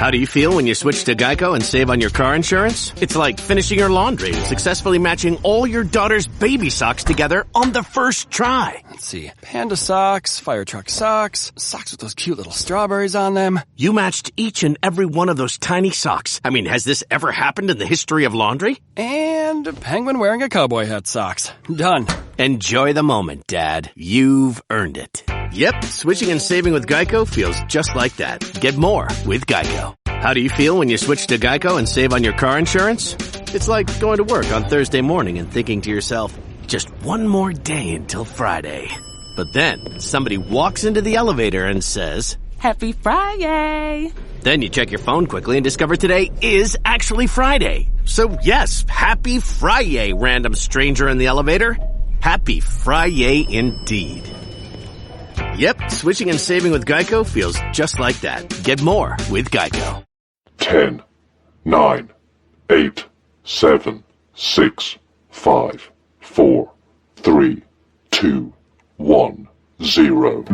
How do you feel when you switch to Geico and save on your car insurance? It's like finishing your laundry and successfully matching all your daughter's baby socks together on the first try. Let's see. Panda socks, fire truck socks, socks with those cute little strawberries on them. You matched each and every one of those tiny socks. I mean, has this ever happened in the history of laundry? And a penguin wearing a cowboy hat socks. Done. Enjoy the moment, Dad. You've earned it. Yep, switching and saving with Geico feels just like that. Get more with Geico. How do you feel when you switch to Geico and save on your car insurance? It's like going to work on Thursday morning and thinking to yourself, just one more day until Friday. But then somebody walks into the elevator and says, Happy Friday! Then you check your phone quickly and discover today is actually Friday. So yes, happy Friday, random stranger in the elevator. Happy Friday indeed. Yep, switching and saving with Geico feels just like that. Get more with Geico. 10, 9, 8, 7, 6, 5, 4, 3, 2, 1, 0.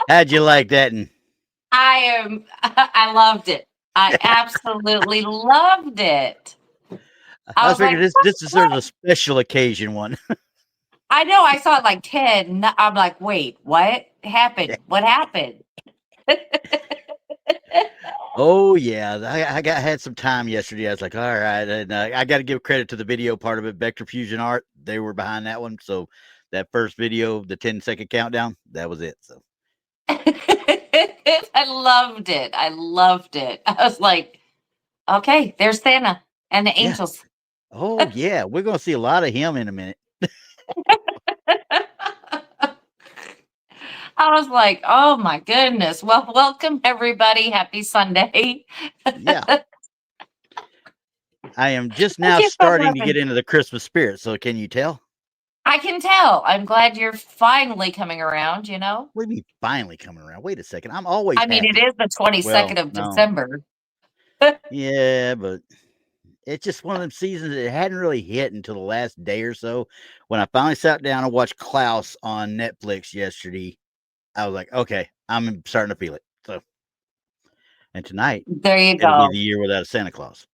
How'd you like that? I loved it. I absolutely loved it. I was thinking this is sort of a special occasion one. I know. I saw it like 10. I'm like, wait, what happened? What happened? Oh yeah, I had some time yesterday. I was like, all right, and I got to give credit to the video part of it. Vector Fusion Art, they were behind that one. So that first video, the 10-second countdown, that was it. So I loved it. I was like, okay, there's Santa and the angels. Yeah. Oh yeah, we're gonna see a lot of him in a minute. I was like, oh my goodness. Well, welcome everybody. Happy Sunday. Yeah. I am just now starting to get into the Christmas spirit. So can you tell? I can tell. I'm glad you're finally coming around, you know? What do you mean finally coming around? Wait a second. I'm always I mean, happy. it is the 22nd of December. Yeah, but it's just one of them seasons that it hadn't really hit until the last day or so. When I finally sat down and watched Klaus on Netflix yesterday, I was like, okay, I'm starting to feel it. So, and tonight, there you it'll go. be the year without a Santa Claus.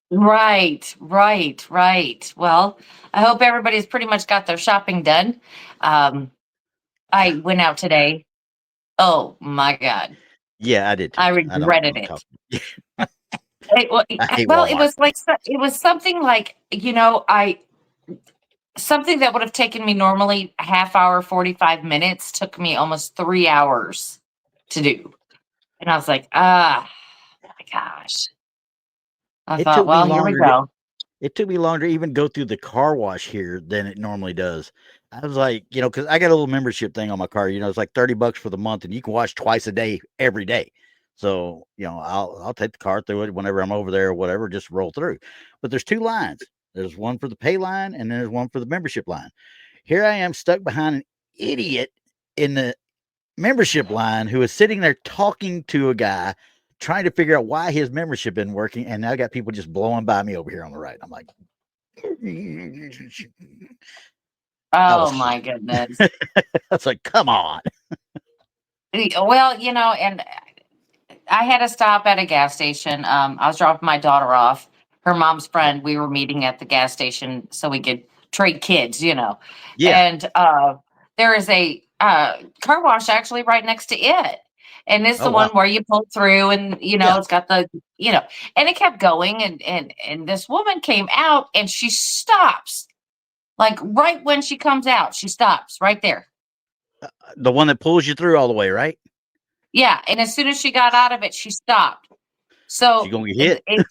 Right. Well, I hope everybody's pretty much got their shopping done. I went out today. Oh my God. Yeah, I did too. I regretted it. It was something like, you know, something that would have taken me normally a half hour, 45 minutes took me almost 3 hours to do. And I was like, my gosh. I thought, well, here we go. It took me longer to even go through the car wash here than it normally does. I was like, you know, because I got a little membership thing on my car. You know, it's like $30 for the month, and you can wash twice a day, every day. So, you know, I'll take the car through it whenever I'm over there or whatever, just roll through. But there's two lines. There's one for the pay line, and then there's one for the membership line. Here I am stuck behind an idiot in the membership line who is sitting there talking to a guy, trying to figure out why his membership isn't working. And now I got people just blowing by me over here on the right. I'm like, oh my goodness. I was like, come on. Well, you know, and I had to stop at a gas station. I was dropping my daughter off. Her mom's friend, we were meeting at the gas station so we could trade kids, you know. Yeah. And there is a car wash actually right next to it. And it's the one where you pull through and, you know, it's got the, you know, and it kept going. And this woman came out and she stops. Like right when she comes out, she stops right there. The one that pulls you through all the way, right? Yeah, and as soon as she got out of it, she stopped. So She's gonna get hit.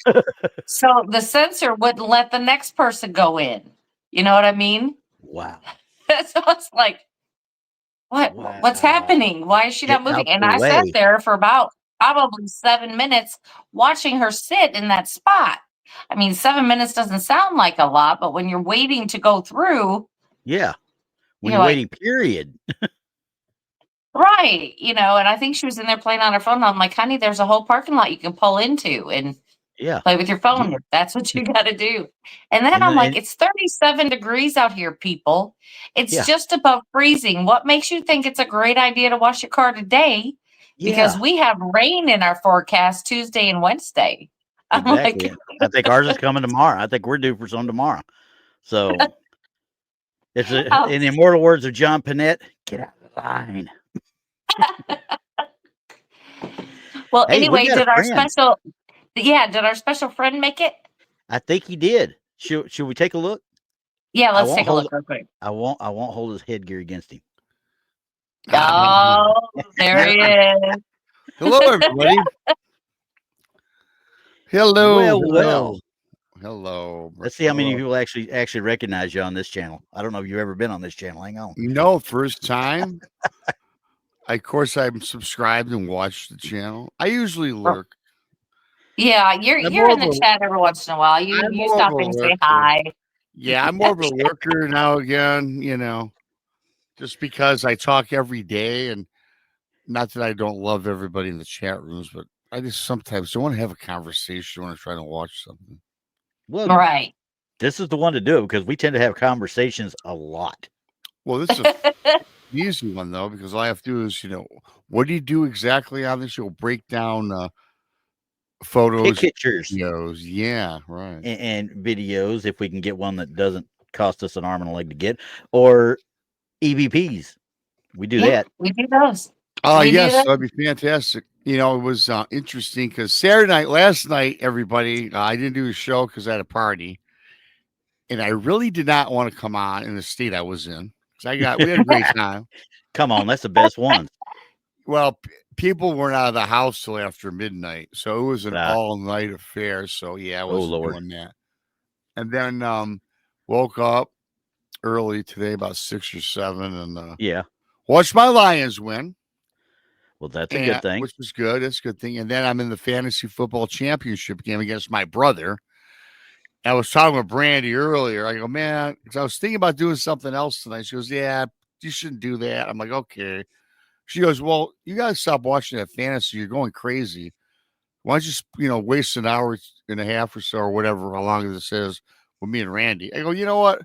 So the sensor wouldn't let the next person go in. You know what I mean? Wow. So it's like, what's happening? Why is she not Get moving? out And the I sat way. there for about probably 7 minutes watching her sit in that spot. I mean, 7 minutes doesn't sound like a lot, but when you're waiting to go through, Yeah. When you're you're like, waiting, period. right, and I think she was in there playing on her phone. And I'm like, honey, there's a whole parking lot you can pull into and Yeah. play with your phone if that's what you got to do. And then I'm like, it's 37 degrees out here, people. It's just above freezing. What makes you think it's a great idea to wash your car today? Because we have rain in our forecast Tuesday and Wednesday. Exactly. I think ours is coming tomorrow. I think we're due for some tomorrow. So it's in the immortal words of John Panette, get out of the line. Well, anyway, did our special friend make it? I think he did. Should we take a look? Yeah, let's take a look real quick. I won't hold his headgear against him. Oh, there he is. Hello, everybody. Hello. Hello. Let's see how many people actually recognize you on this channel. I don't know if you've ever been on this channel. Hang on. No, first time. Of course, I'm subscribed and watch the channel. I usually lurk. Yeah, you're in the chat every once in a while. You stop and say hi. Yeah, I'm more of a lurker now again, just because I talk every day, and not that I don't love everybody in the chat rooms, but I just sometimes don't want to have a conversation when I'm trying to watch something. Well, right. This is the one to do it because we tend to have conversations a lot. Well, this is an easy one, though, because all I have to do is, what do you do exactly on this? You'll break down photos, pictures, videos. Yeah, right. And videos, if we can get one that doesn't cost us an arm and a leg to get, or EVPs. We do that. We do those. Oh, yes, that'd be fantastic. It was interesting because last night, everybody, I didn't do a show because I had a party. And I really did not want to come on in the state I was in. We had a great time. Come on, that's the best one. Well, people weren't out of the house till after midnight, so it was an all-night affair. So yeah, I was doing that. And then woke up early today, about 6 or 7, and watched my Lions win. Well, that's a good thing. Which was good. That's a good thing. And then I'm in the fantasy football championship game against my brother. I was talking with Brandy earlier. I go, man, because I was thinking about doing something else tonight. She goes, yeah, you shouldn't do that. I'm like, okay. She goes, well, you got to stop watching that fantasy. You're going crazy. Why don't you, waste an hour and a half or so or whatever, how long this is, with me and Randy. I go, you know what?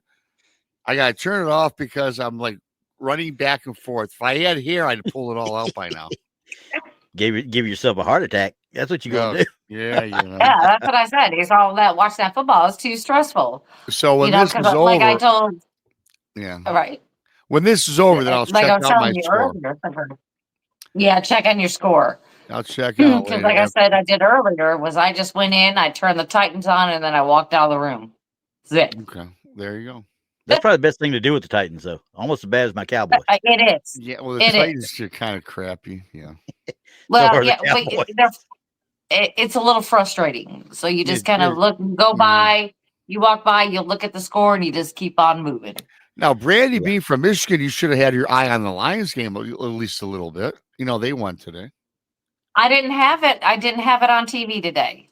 I got to turn it off because I'm like running back and forth. If I had hair, I'd pull it all out by now. Give yourself a heart attack. That's what you're going to do. Yeah, Yeah, that's what I said. It's all that watching that football is too stressful. So when this is over, like I told, right. When this is over, then I'll check out my score. Yeah, check on your score. I'll check out because, like I said, I did earlier. I just went in, I turned the Titans on, and then I walked out of the room. That's it. Okay, there you go. That's probably the best thing to do with the Titans, though. Almost as bad as my Cowboys. It is. Yeah, well, the Titans are kind of crappy. Yeah. Well, yeah, but it's a little frustrating. So you just kind of go by, you walk by, you look at the score, and you just keep on moving. Now, Brandy, being from Michigan, you should have had your eye on the Lions game at least a little bit. They won today. I didn't have it. I didn't have it on TV today.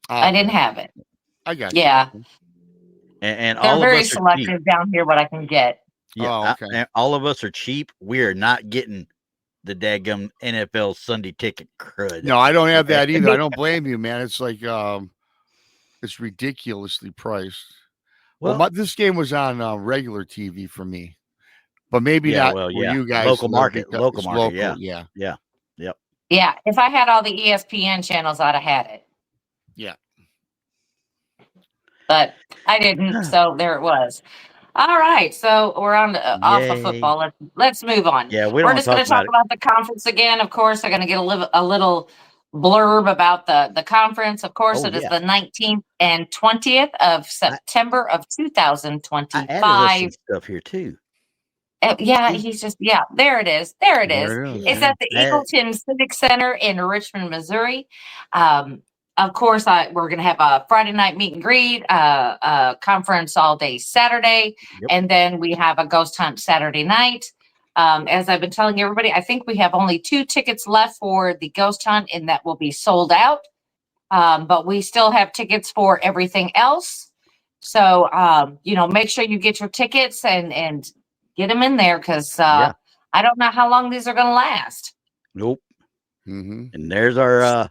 I didn't have it. I got you. Yeah. And they're very selective down here what I can get. Yeah, and all of us are cheap. We are not getting the daggum NFL Sunday ticket crud. No, I don't have that either. I don't blame you, man. It's like it's ridiculously priced. Well, this game was on regular TV for me, but maybe not for you guys. Local market. Yeah. Yep. Yeah. If I had all the ESPN channels, I'd have had it. Yeah. But I didn't, so there it was. All right, so we're on off of football. Let's move on. Yeah, we're just going to talk about the conference again. Of course, they're going to get a little blurb about the conference. Of course, it is the 19th and 20th of September of 2025. I added some stuff here too. Yeah, he's just, there it is. There it is. There it is. It's at the Eagleton Civic Center in Richmond, Missouri. Of course, we're going to have a Friday night meet and greet, conference all day Saturday, and then we have a ghost hunt Saturday night. As I've been telling everybody, I think we have only 2 tickets left for the ghost hunt, and that will be sold out. But we still have tickets for everything else. So, make sure you get your tickets and get them in there, because I don't know how long these are going to last. Nope. And there's our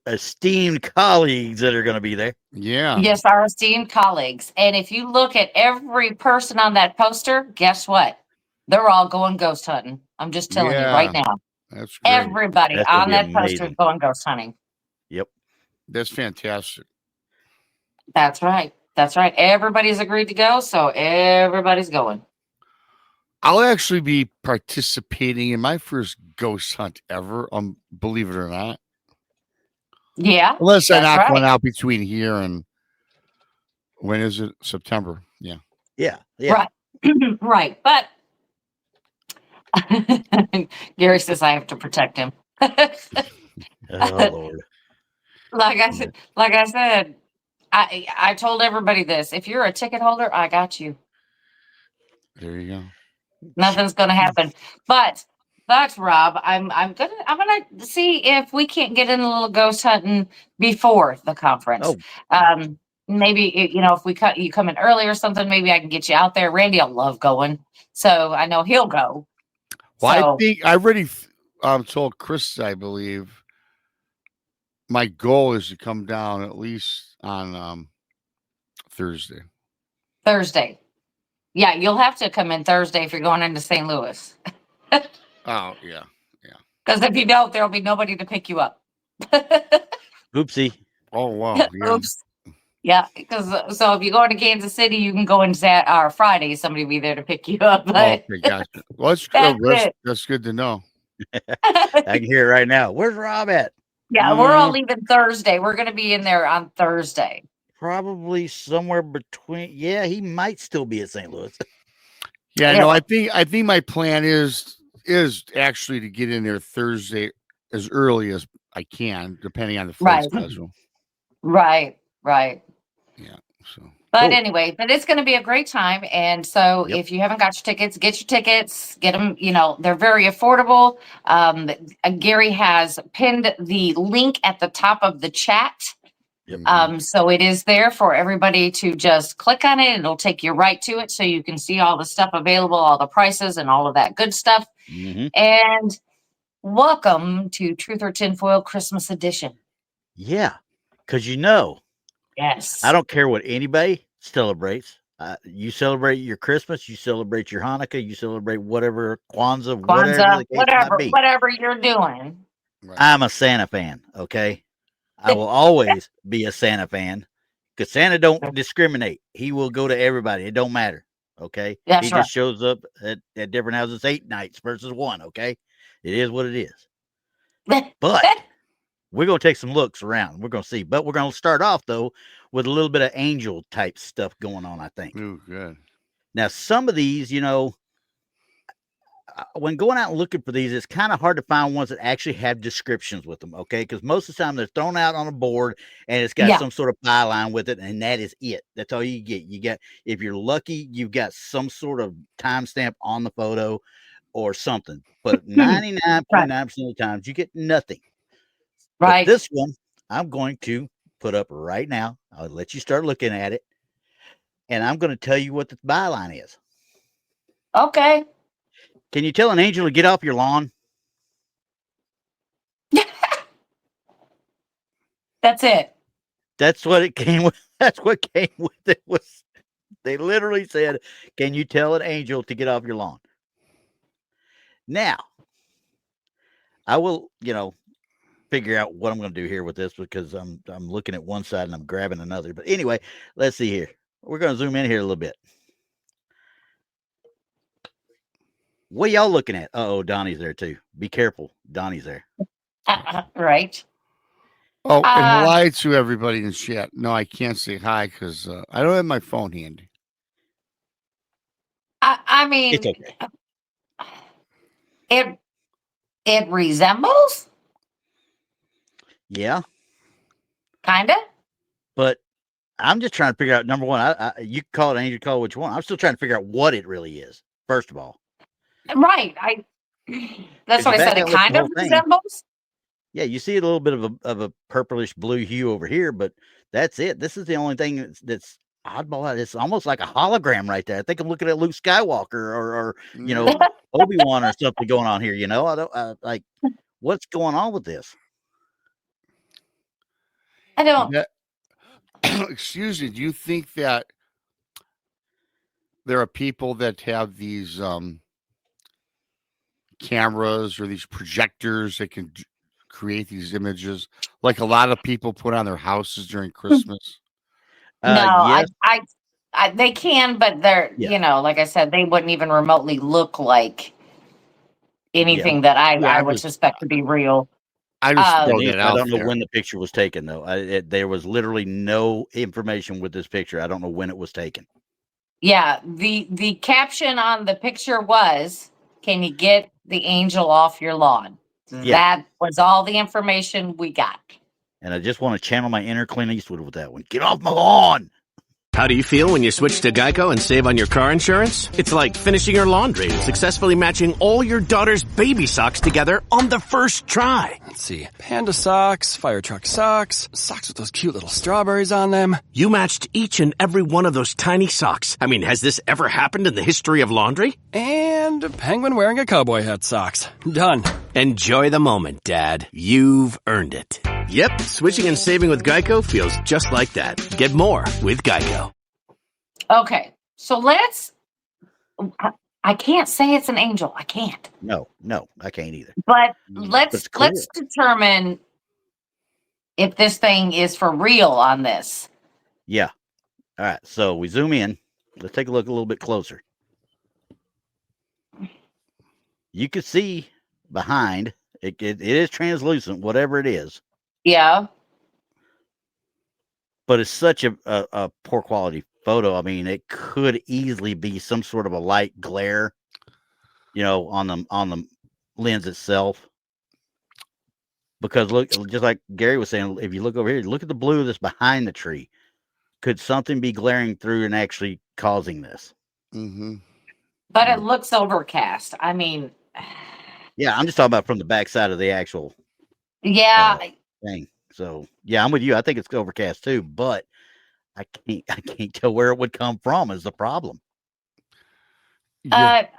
esteemed colleagues that are going to be there. Yeah. Yes, our esteemed colleagues. And if you look at every person on that poster, guess what? They're all going ghost hunting. I'm just telling you right now. That's great. Everybody on that poster is going ghost hunting. Yep. That's fantastic. That's right. That's right. Everybody's agreed to go, so everybody's going. I'll actually be participating in my first ghost hunt ever, believe it or not. Yeah. Unless I knock one out between here and, when is it? September. Yeah. Yeah. Right. Right. But Gary says I have to protect him. Oh, Lord. Like I said, I told everybody this. If you're a ticket holder, I got you. There you go. Nothing's gonna happen. But Rob, I'm gonna see if we can't get in a little ghost hunting before the conference. Maybe if you come in early or something, maybe I can get you out there. Randy will love going, so I know he'll go. Well, I think I already told Chris, I believe, my goal is to come down at least on Thursday. Thursday. Yeah, you'll have to come in Thursday if you're going into St. Louis. Oh, yeah. Because if you don't, there'll be nobody to pick you up. Oopsie. Oh, wow. Yeah. Oops. Yeah, because so if you go to Kansas City, you can go in Friday. Somebody will be there to pick you up. But okay, gotcha. Well, that's good to know. I can hear it right now. Where's Rob at? Yeah, we're all leaving Thursday. We're going to be in there on Thursday. Probably somewhere between. Yeah, he might still be at St. Louis. Yeah, no, I think my plan is actually to get in there Thursday as early as I can, depending on the flight schedule. Right. Yeah. So. But anyway, but it's going to be a great time. And so if you haven't got your tickets, get your tickets, get them, they're very affordable. Gary has pinned the link at the top of the chat. So it is there for everybody to just click on it. It'll take you right to it. So you can see all the stuff available, all the prices and all of that good stuff. And welcome to Truth or Tinfoil Christmas edition. Yeah. Because yes, I don't care what anybody celebrates. You celebrate your Christmas, you celebrate your Hanukkah, you celebrate whatever, Kwanzaa, whatever you're doing. Right. I'm a Santa fan, okay? I will always be a Santa fan because Santa don't discriminate. He will go to everybody. It don't matter, okay? He just shows up at different houses 8 nights versus 1, okay? It is what it is. But we're going to take some looks around. We're going to see. But we're going to start off, though, with a little bit of angel type stuff going on, I think. Oh, good. Now, some of these, when going out and looking for these, it's kind of hard to find ones that actually have descriptions with them, okay? Because most of the time they're thrown out on a board and it's got some sort of byline with it, and that is it. That's all you get. You get, if you're lucky, you've got some sort of timestamp on the photo or something. But 99.9% of the times, you get nothing. Right. But this one, I'm going to put up right now. I'll let you start looking at it, and I'm going to tell you what the byline is. Okay. Can you tell an angel to get off your lawn? That's it. That's what it came with. That's what came with it. They literally said, "Can you tell an angel to get off your lawn?" Now, I will, figure out what I'm going to do here with this because I'm looking at one side and I'm grabbing another. But anyway, let's see here. We're going to zoom in here a little bit. What y'all looking at? Uh-oh, Donnie's there too. Be careful. Donnie's there. Right. Oh, and hi to everybody in the chat. No, I can't say hi because I don't have my phone handy. I mean, It's okay. it resembles, Yeah, kind of. but I'm just trying to figure out, number one, you can call it angel, call it what you want. I'm still trying to figure out what it really is, first of all. Right. That's If you what I back said. out It and look at the kind of whole thing, resembles. yeah, you see a little bit of a purplish blue hue over here, but that's it. This is the only thing that's oddball. It's almost like a hologram right there. I think I'm looking at Luke Skywalker or Obi-Wan or something going on here. I don't like what's going on with this. I don't. Excuse me. Do you think that there are people that have these cameras or these projectors that can create these images, like a lot of people put on their houses during Christmas? No, Yes, they can, but they're, yeah, like I said, they wouldn't even remotely look like anything that I would suspect to be real. I just throw Denise, that I out don't know there. when the picture was taken, though. There was literally no information with this picture. I don't know when it was taken. Yeah, the caption on the picture was, "Can you get the angel off your lawn?" Yeah. That was all the information we got. And I just want to channel my inner Clint Eastwood with that one. Get off my lawn. How do you feel when you switch to Geico and save on your car insurance? It's like finishing your laundry and successfully matching all your daughter's baby socks together on the first try. Let's see. Panda socks, fire truck socks, socks with those cute little strawberries on them. You matched each and every one of those tiny socks. I mean, has this ever happened in the history of laundry? And a penguin wearing a cowboy hat socks. Done. Enjoy the moment, Dad. You've earned it. Yep, switching and saving with Geico feels just like that. Get more with Geico. Okay, so I can't say it's an angel. I can't. No, I can't either. But It's cool. let's determine if this thing is for real on this. Yeah. All right. So we zoom in. Let's take a look a little bit closer. You can see behind it is translucent, whatever it is. Yeah. But it's such a poor quality photo. I mean, it could easily be some sort of a light glare, on the lens itself. Because look, just like Gary was saying, if you look over here, look at the blue that's behind the tree. Could something be glaring through and actually causing this? Mm-hmm. But it looks overcast. I mean, yeah, I'm just talking about from the backside of the actual thing. So yeah, I'm with you. I think it's overcast too, but I can't tell where it would come from is the problem. That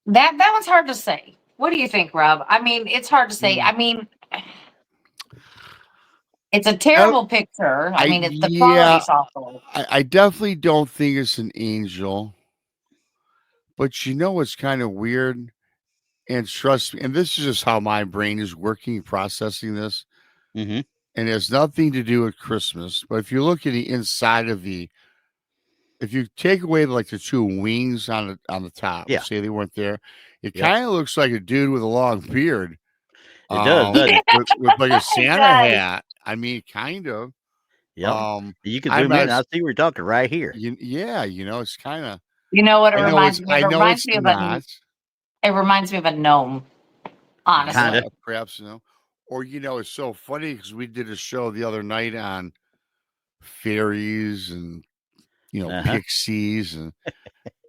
one's hard to say. What do you think, Rob? I mean, it's hard to say. I mean, it's a terrible picture. I mean, the quality's awful. I definitely don't think it's an angel. But it's kind of weird. And trust me, and this is just how my brain is working, processing this. Mm-hmm. And it has nothing to do with Christmas. But if you look at the inside of if you take away like the two wings on the top, say they weren't there, it kind of looks like a dude with a long beard. It does, doesn't it? With like a Santa hat. I mean, kind of. Yeah. You can zoom in. I see we're talking right here. It's kind of. You know what it reminds me? It reminds me of a gnome. Honestly, kinda. Perhaps or it's so funny because we did a show the other night on fairies and pixies, and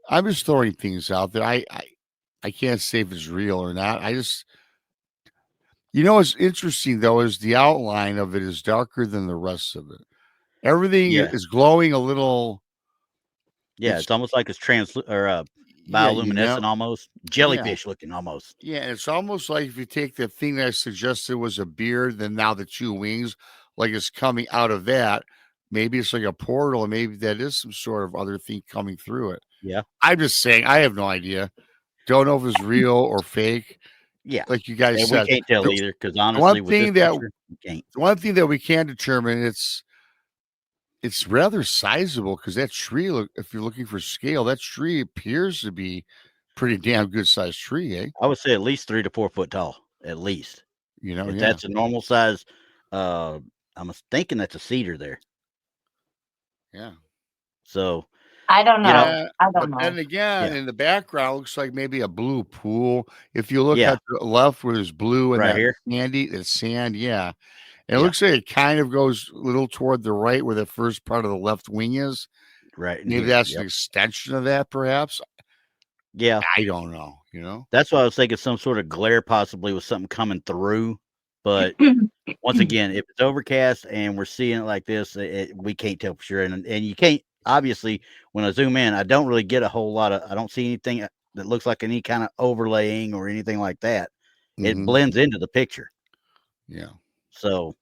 I'm just throwing things out there. I can't say if it's real or not. I just what's interesting though is the outline of it is darker than the rest of it. Everything is glowing a little. Yeah, it's almost like it's bioluminescent, almost jellyfish looking almost. Yeah, and it's almost like if you take the thing that I suggested was a beard, then now the two wings, like it's coming out of that. Maybe it's like a portal, and maybe that is some sort of other thing coming through it. Yeah, I'm just saying, I have no idea. Don't know if it's real or fake. Yeah, like you guys said, we can't tell either. Because honestly, we can't. One thing that we can determine it's rather sizable because that tree, if you're looking for scale, that tree appears to be pretty damn good sized tree, eh? I would say at least 3 to 4 foot tall, at least. If that's a normal size, I'm thinking that's a cedar there. Yeah. So, I don't know. Yeah, I don't but know. then again, Yeah. in the background, looks like maybe a blue pool. If you look Yeah. at the left where there's blue and Right that here? sandy, it's sand, yeah. And it Yeah. looks like it kind of goes a little toward the right where the first part of the left wing is. Right in Maybe here. that's Yep. an extension of that, perhaps. Yeah. I don't know, you know? That's why I was thinking some sort of glare possibly with something coming through. But once again, if it's overcast and we're seeing it like this, we can't tell for sure. And you can't, obviously, when I zoom in, I don't really get a whole lot of, I don't see anything that looks like any kind of overlaying or anything like that. It Mhm. blends into the picture. Yeah. So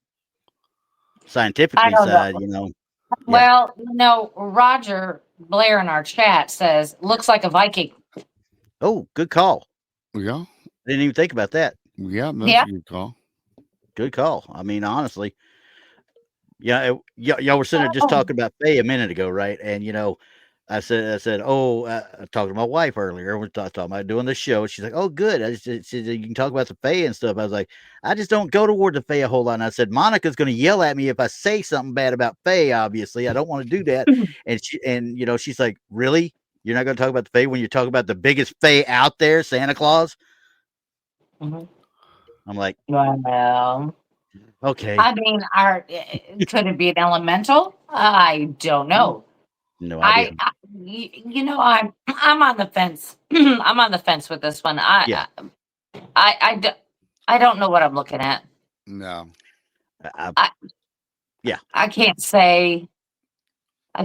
I scientifically don't know. side, yeah. Well, Roger Blair in our chat says, looks like a Viking. Oh, good call. Yeah. Didn't even think about that. Yeah, that's Yeah. a good call. Good call. I mean, honestly, y'all were sitting there just talking about Faye a minute ago, right? And I said, oh, I talked to my wife earlier. We're talking about doing this show. She's like, oh, good. She said, you can talk about the Faye and stuff. I was like, I just don't go toward the Faye a whole lot. And I said, Monica's going to yell at me if I say something bad about Faye. Obviously, I don't want to do that. And she's like, really? You're not going to talk about the Faye when you're talking about the biggest Faye out there, Santa Claus? Mm-hmm. I'm like, well, okay. I mean, could it be an elemental? I don't know. No idea. I'm on the fence. I'm on the fence with this one. I don't know what I'm looking at. No. I can't say. I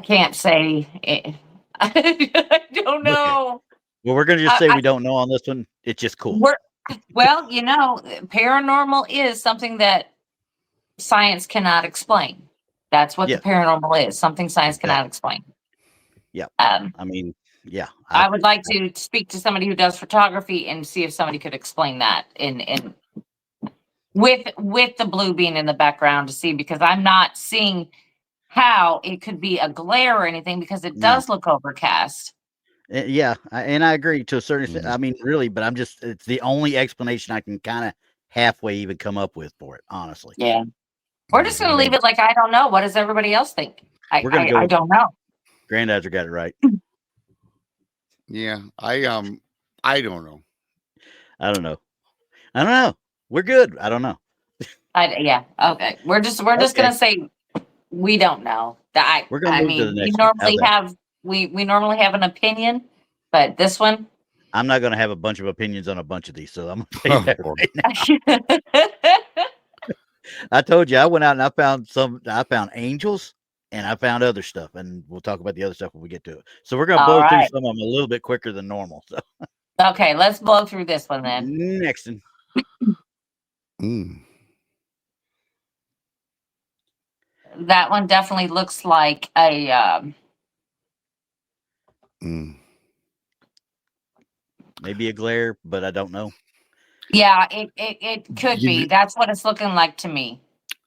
don't know. Well, we're going to just say we don't know on this one. It's just cool. Well, paranormal is something that science cannot explain. That's what the paranormal is. Something science cannot explain. Yeah. I yeah. I would like to speak to somebody who does photography and see if somebody could explain that in with the blue being in the background to see, because I'm not seeing how it could be a glare or anything because it does look overcast. Yeah, and I agree to a certain extent. I mean, really, but it's the only explanation I can kind of halfway even come up with for it, honestly. Yeah. We're just going to leave it like, I don't know. What does everybody else think? I don't know. Granddad's got it right. Yeah, I don't know. I don't know. We're good. I don't know. Yeah. Okay. We're just going to say we don't know. We're going to move to the next we normally have an opinion, but this one, I'm not going to have a bunch of opinions on a bunch of these, so I'm going to tell you that right now. I told you I went out and I found angels and I found other stuff, and we'll talk about the other stuff when we get to it. So we're going to blow through some of them a little bit quicker than normal. So. Okay, let's blow through this one then. Next one. That one definitely looks like a maybe a glare, but I don't know. Yeah, it could be. That's what it's looking like to me.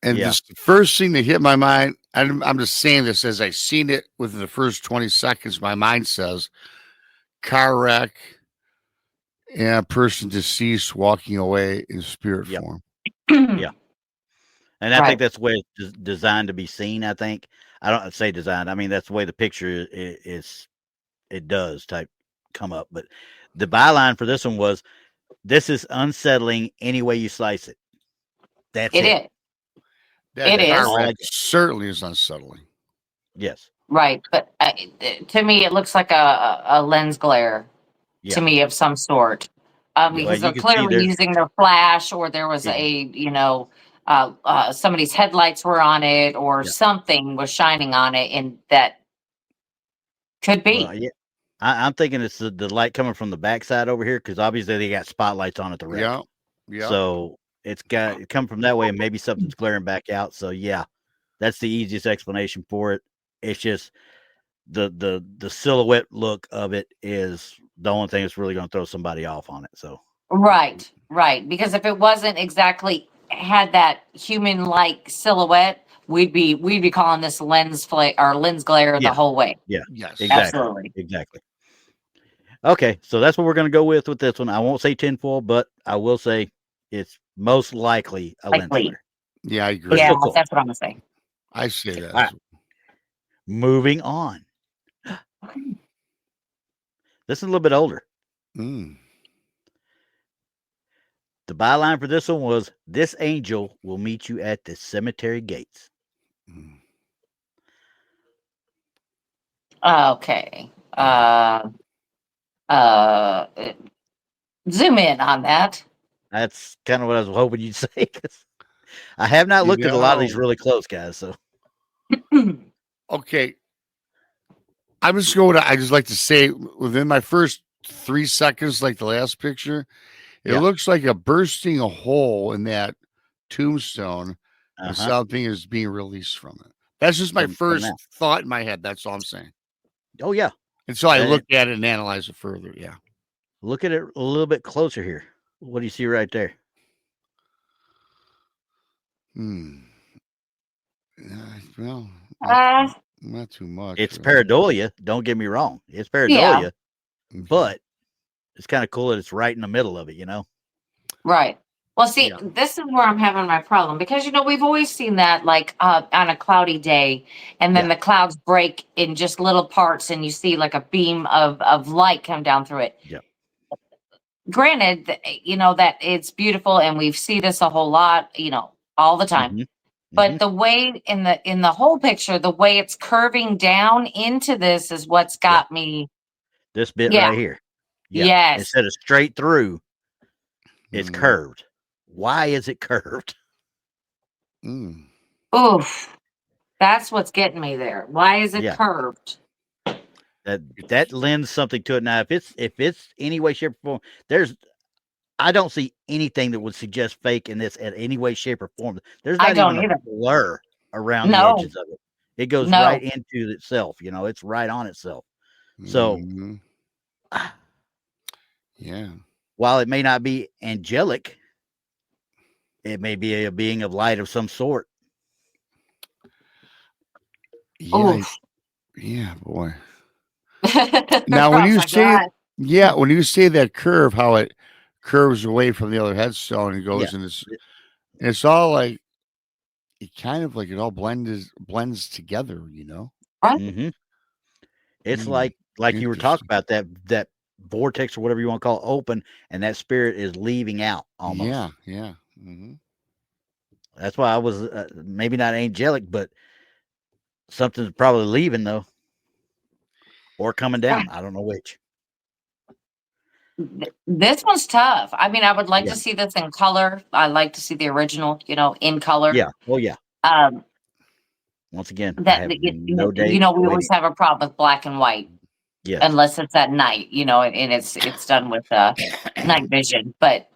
And the first thing that hit my mind, I'm just saying this as I seen it within the first 20 seconds, my mind says car wreck and a person deceased walking away in spirit form. Yeah. And I think that's the way it's designed to be seen, I think. I don't say designed. I mean, that's the way the picture is it does type come up. But the byline for this one was, this is unsettling any way you slice it. That's it. It is. Certainly is unsettling. Yes. Right. But to me, it looks like a lens glare to me of some sort. Because they're clearly using their flash, or there was somebody's headlights were on it, or something was shining on it, and that could be. Well, I'm thinking it's the light coming from the backside over here, because obviously they got spotlights on at the wreck. Yeah. So it come from that way, and maybe something's glaring back out. So that's the easiest explanation for it. It's just the silhouette look of it is the only thing that's really going to throw somebody off on it. So right. Because if it wasn't exactly had that human-like silhouette, we'd be calling this lens glare the whole way. Yeah. Yes. Absolutely. Exactly. Okay, so that's what we're going to go with this one. I won't say tinfoil, but I will say it's most likely a lens glare. Yeah, I agree. Yeah, that's what I'm going to say. I say that. Right. Moving on. This is a little bit older. Mm. The byline for this one was, "This angel will meet you at the cemetery gates." Mm. Okay. Zoom in on that. That's kind of what I was hoping you'd say. 'Cause I have not looked at a lot of these really close, guys. So okay. I just like to say, within my first 3 seconds, like the last picture, it looks like a bursting a hole in that tombstone, and something is being released from it. That's just my first thought in my head. That's all I'm saying. Oh yeah. And so I looked at it and analyzed it further. Yeah. Look at it a little bit closer here. What do you see right there? Well, not too much. It's pareidolia. Don't get me wrong. It's pareidolia, but it's kind of cool that it's right in the middle of it, you know? Right. Well, see, this is where I'm having my problem because, we've always seen that like on a cloudy day and then the clouds break in just little parts and you see like a beam of light come down through it. Yeah. Granted, that it's beautiful and we see this a whole lot, all the time. But the way in the whole picture, the way it's curving down into this is what's got me. This bit right here. Yeah. Yes. Instead of straight through, it's curved. Why is it curved? Oof. That's what's getting me there. Why is it curved? That lends something to it. Now, if it's any way, shape, or form, I don't see anything that would suggest fake in this in any way, shape, or form. There's not even a blur around the edges of it. It goes right into itself. It's right on itself. So, while it may not be angelic, it may be a being of light of some sort. Yeah, boy. Now, when you say that curve, how it curves away from the other headstone and goes in this, it's all like it kind of like it all blends together, Right. It's like you were talking about that vortex or whatever you want to call it open, and that spirit is leaving out almost. Yeah. That's why I was maybe not angelic, but something's probably leaving though, or coming down. I don't know which. This one's tough. I mean, I would like to see this in color. I like to see the original, in color. Yeah. Oh yeah. Once again, we always have a problem with black and white. Yes. Unless it's at night, and it's done with night vision. But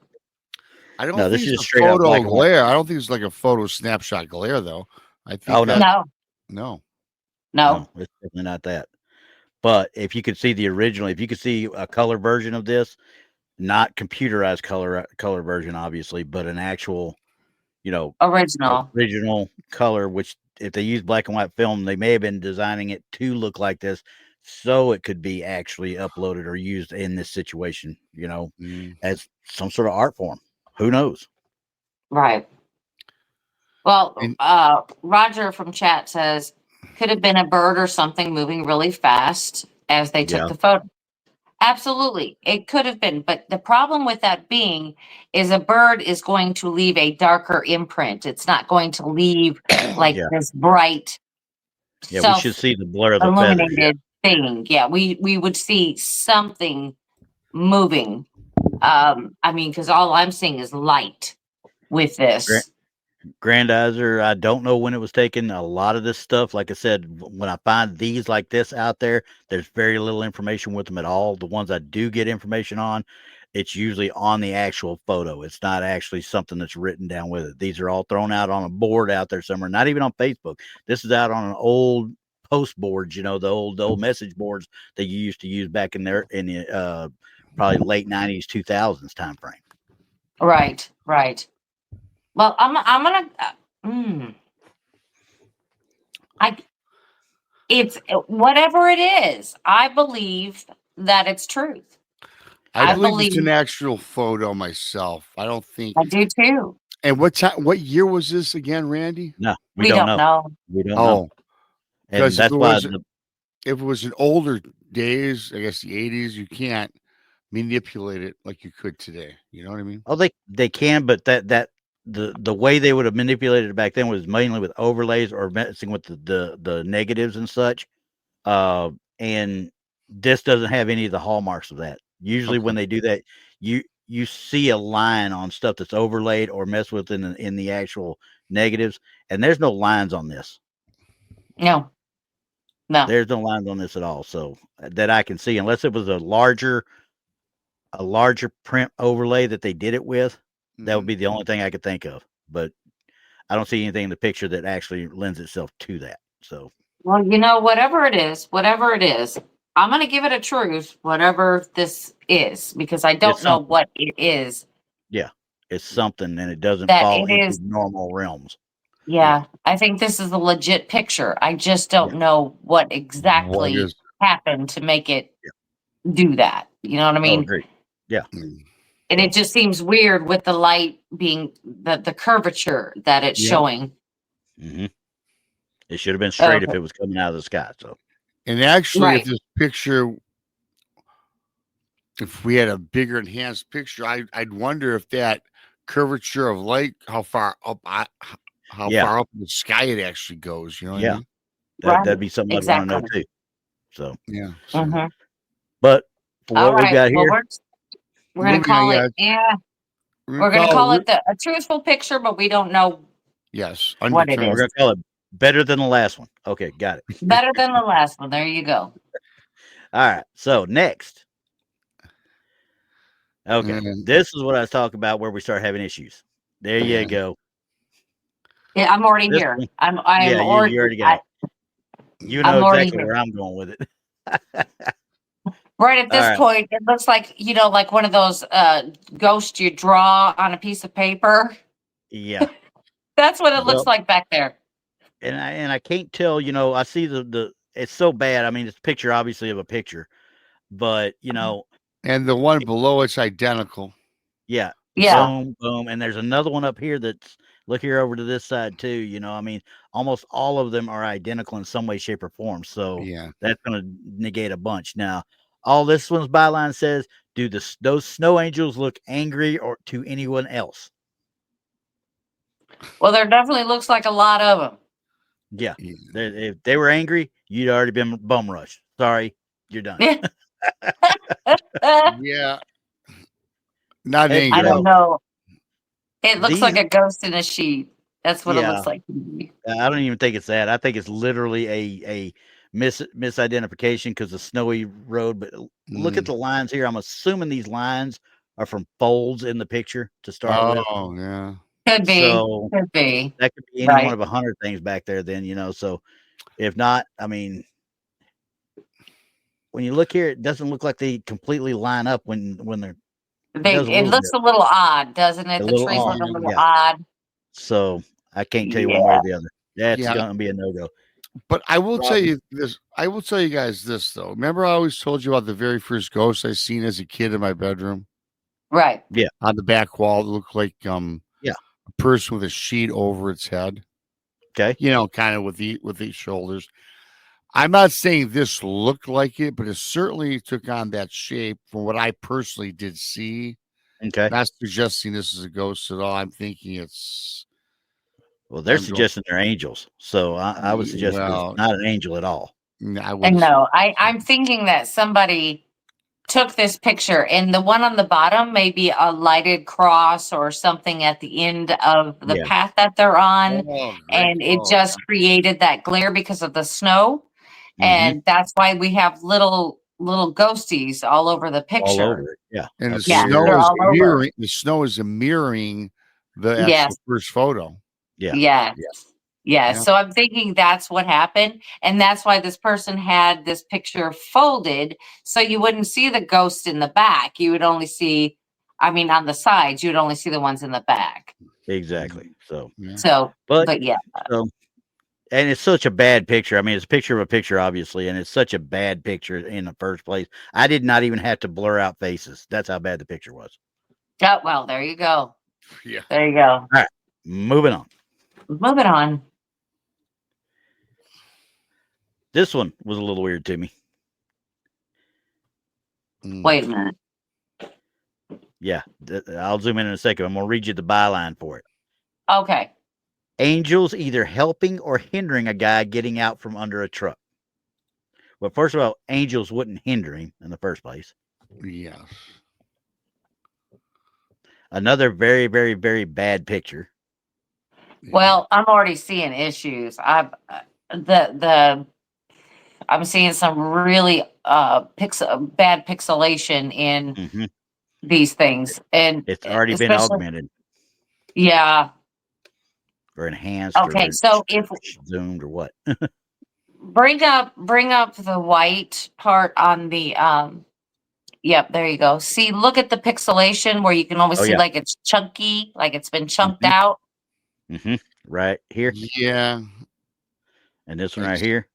I don't think it's a photo glare. I don't think it's like a photo snapshot glare, though. I think no, it's definitely not that. But if you could see the original, if you could see a color version of this, not computerized color version, obviously, but an actual, original color, which if they use black and white film, they may have been designing it to look like this, so it could be actually uploaded or used in this situation, as some sort of art form. Who knows? Right. Well, Roger from chat says, could have been a bird or something moving really fast as they took the photo. Absolutely. It could have been. But the problem with that being is a bird is going to leave a darker imprint. It's not going to leave like this bright, we should see the blur of the illuminated thing. Yeah, we would see something moving. Because all I'm seeing is light with this. Grandizer, I don't know when it was taken. A lot of this stuff, like I said, when I find these like this out there, there's very little information with them at all. The ones I do get information on, it's usually on the actual photo. It's not actually something that's written down with it. These are all thrown out on a board out there somewhere, not even on Facebook. This is out on an old post boards, the old message boards that you used to use back in there in the probably late 90s, 2000s time frame. Right. Well, I'm gonna. It's whatever it is. I believe that it's truth. I believe it's an actual photo myself. I don't think I do too. And what year was this again, Randy? No, we don't know. We don't know. And that's why if it was in older days, I guess the 80s, you can't manipulate it like you could today. You know what I mean? Oh, they can, but the way they would have manipulated it back then was mainly with overlays or messing with the negatives and such. And this doesn't have any of the hallmarks of that. Usually when they do that, you see a line on stuff that's overlaid or messed with in the actual negatives, and there's no lines on this. No. There's no lines on this at all. So that I can see, unless it was a larger print overlay that they did it with, that would be the only thing I could think of. But I don't see anything in the picture that actually lends itself to that. So, well, whatever it is, I'm going to give it a truth, whatever this is, because I don't know what it is. Yeah, it's something, and it doesn't fall into normal realms. Yeah, I think this is a legit picture. I just don't know what exactly happened to make it do that. You know what I mean? Great. Yeah. And it just seems weird with the light being the curvature that it's showing. Mm-hmm. It should have been straight if it was coming out of the sky. So, and actually, if this picture, if we had a bigger enhanced picture, I'd wonder if that curvature of light, how far up far up in the sky it actually goes. You know what I mean? That'd be something I'd want to know too. So, yeah. But for what we got here, we're going to call it. Yeah. We're going to call it a truthful picture, but we don't know. Yes. What it is. We're going to call it better than the last one. Okay, got it. Better than the last one. There you go. All right. So next. Okay. This is what I was talking about where we start having issues. There you go. Yeah, I'm already here. I'm already. You already got it. You know exactly where I'm going with it. Right at this point, it looks like, like one of those ghosts you draw on a piece of paper. Yeah. That's what it looks like back there. And I can't tell, I see the it's so bad. I mean, it's a picture obviously of a picture, but and the one below it's identical. Yeah. Yeah. Boom, boom. And there's another one up here that's look here over to this side too. I mean, almost all of them are identical in some way, shape, or form. So that's going to negate a bunch. Now, all this one's byline says, do those snow angels look angry or to anyone else? Well, there definitely looks like a lot of them. Yeah. If they were angry, you'd already been bum rushed. Sorry, you're done. Yeah. Not angry. I don't know. It looks like a ghost in a sheet. That's what it looks like to me. I don't even think it's that. I think it's literally a misidentification because of snowy road. But look at the lines here. I'm assuming these lines are from folds in the picture to start with. Oh, yeah. Could be. So could be. That could be any one of 100 things back there then, So if not, I mean, when you look here, it doesn't look like they completely line up when they're. It looks a little odd, doesn't it? The trees look a little odd. So I can't tell you one way or the other. That's going to be a no-go. But I will tell you this. I will tell you guys this, though. Remember I always told you about the very first ghost I seen as a kid in my bedroom? Right. Yeah. On the back wall, it looked like a person with a sheet over its head. Okay. Kind of with the shoulders. I'm not saying this looked like it, but it certainly took on that shape from what I personally did see. Okay. Not suggesting this is a ghost at all. I'm thinking it's. Well, they're suggesting they're angels. So I would suggest it's not an angel at all. No, I'm thinking that somebody took this picture and the one on the bottom may be a lighted cross or something at the end of the path that they're on. And it just created that glare because of the snow. And that's why we have little ghosties all over the picture. All over it. Yeah. And the snow is mirroring the actual first photo. Yeah. So I'm thinking that's what happened. And that's why this person had this picture folded. So you wouldn't see the ghost in the back. You would only see, on the sides, you would only see the ones in the back. Exactly. So, but yeah. And it's such a bad picture. I mean, it's a picture of a picture, obviously, and it's such a bad picture in the first place. I did not even have to blur out faces. That's how bad the picture was. Oh, well, there you go. Yeah. There you go. All right. Moving on. This one was a little weird to me. Wait a minute. Yeah, I'll zoom in a second. I'm going to read you the byline for it. Okay. Angels either helping or hindering a guy getting out from under a truck. Well, first of all, angels wouldn't hinder him in the first place. Yes. Another very, very, very bad picture. Well, I'm already seeing issues. I'm seeing some really bad pixelation in these things, and it's already been augmented. Yeah. Or enhanced. Okay, or so if zoomed or what? bring up the white part on the Yep, there you go. See, look at the pixelation where you can always see like it's chunky, like it's been chunked out. Right here. Yeah. And this one right here.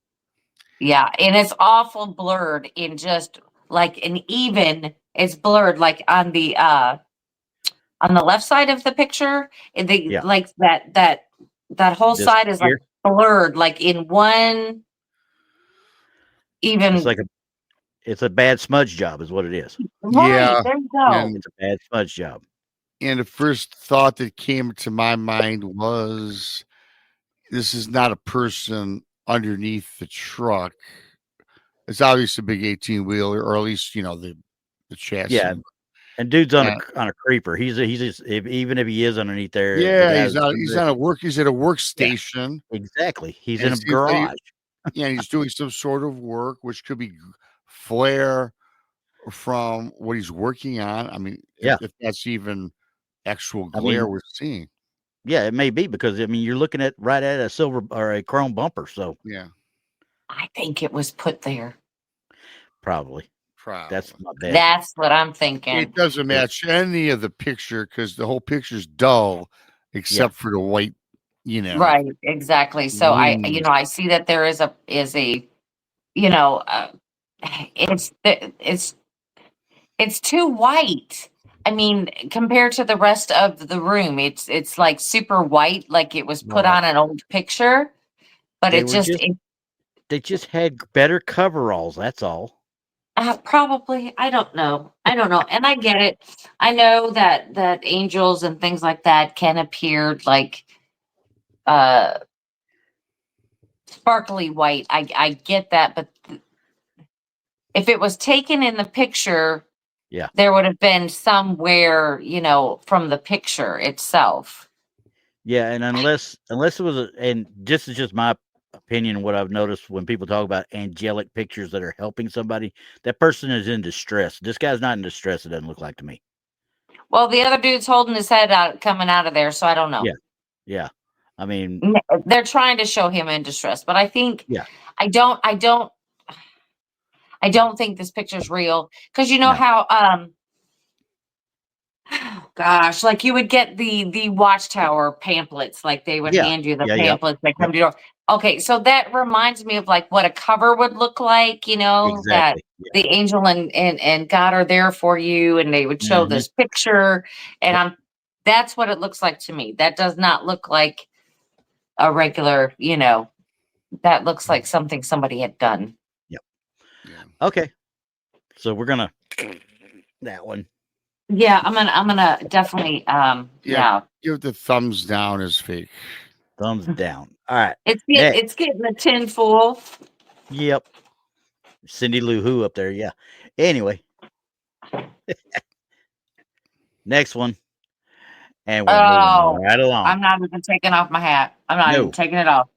Yeah, and it's awful blurred in just like it's blurred like on the left side of the picture. Like that whole This side is here? like blurred, like in one even. It's a bad smudge job, is what it is. Right, yeah, there you go. It's a bad smudge job. And the first thought that came to my mind was, this is not a person underneath the truck. It's obviously a big 18-wheeler, or at least the chassis. Yeah, and dude's on a creeper. He's even if he is underneath there. Yeah, he's at a workstation. Yeah, exactly. He's in a garage. He's doing some sort of work, which could be flare from what he's working on. I mean, if that's even actual glare we're seeing. Yeah, it may be, because you're looking at a silver or a chrome bumper. So yeah, I think it was put there. Probably. That's my bet. That's what I'm thinking. It doesn't match any of the picture because the whole picture's dull, except for the white. Right, exactly. So I see that there is a it's too white. I mean, compared to the rest of the room, it's like super white, like it was put on an old picture. But they just had better coveralls. That's all. Probably. I don't know. And I get it. I know that angels and things like that can appear like sparkly white. I get that, but if it was taken in the picture, there would have been somewhere, from the picture itself. Yeah, and unless it was and this is just my opinion, what I've noticed when people talk about angelic pictures that are helping somebody, that person is in distress. This guy's not in distress, it doesn't look like to me. Well, the other dude's holding his head out, coming out of there, so I don't know. Yeah. I mean, they're trying to show him in distress, but I think I don't think this picture's real, because how gosh, like you would get the Watchtower pamphlets, like they would hand you the pamphlets that come to your door. Okay, so that reminds me of like what a cover would look like, that the angel and God are there for you, and they would show this picture, and that's what it looks like to me. That does not look like a regular, that looks like something somebody had done. Yep. Yeah. Okay. So we're gonna that one. Yeah, I'm gonna definitely give the thumbs down as fake. Thumbs down. All right. It's getting the tinfoil. Yep. Cindy Lou Who up there, yeah. Anyway. Next one. And we're moving right along. I'm not even taking off my hat. I'm not even taking it off.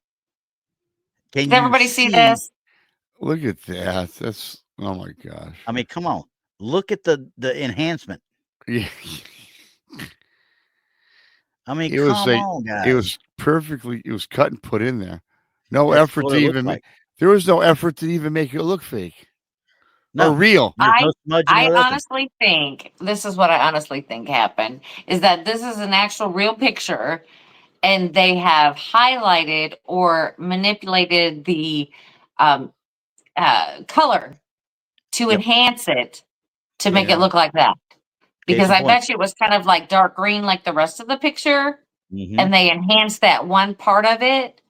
Does everybody see this? Look at that. That's, oh my gosh. I mean, come on. Look at the enhancement. Yeah. I mean, come on, guys. It was perfectly, it was cut and put in there. No effort to even make, there was no effort to even make it look fake. No, real. I honestly think, this is what I honestly think happened, is that this is an actual real picture, and they have highlighted or manipulated the color to enhance it to make it look like that. Because I bet you it was kind of like dark green like the rest of the picture, and they enhanced that one part of it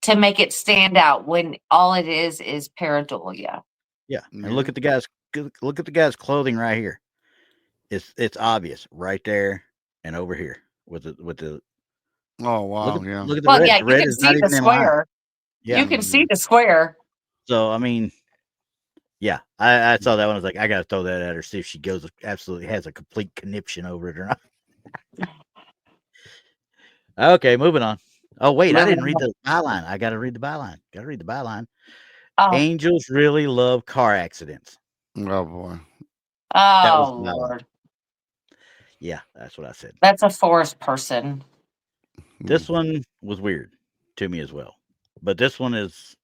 to make it stand out when all it is pareidolia. Yeah, and look at the guy's clothing right here. It's obvious right there and over here with the. Oh wow! Look Yeah. at the Well, red. yeah, The you red can is not see the even in line. square. Yeah. You can see the square. So I mean, yeah, I saw that one. I was like, I got to throw that at her, see if she absolutely has a complete conniption over it or not. Okay, moving on. Oh wait, I didn't read the byline. I got to read the byline. Oh, Angels really love car accidents. Oh boy. That was oh the byline. Lord. Yeah, that's what I said. That's a forest person. This one was weird to me as well, but this one is.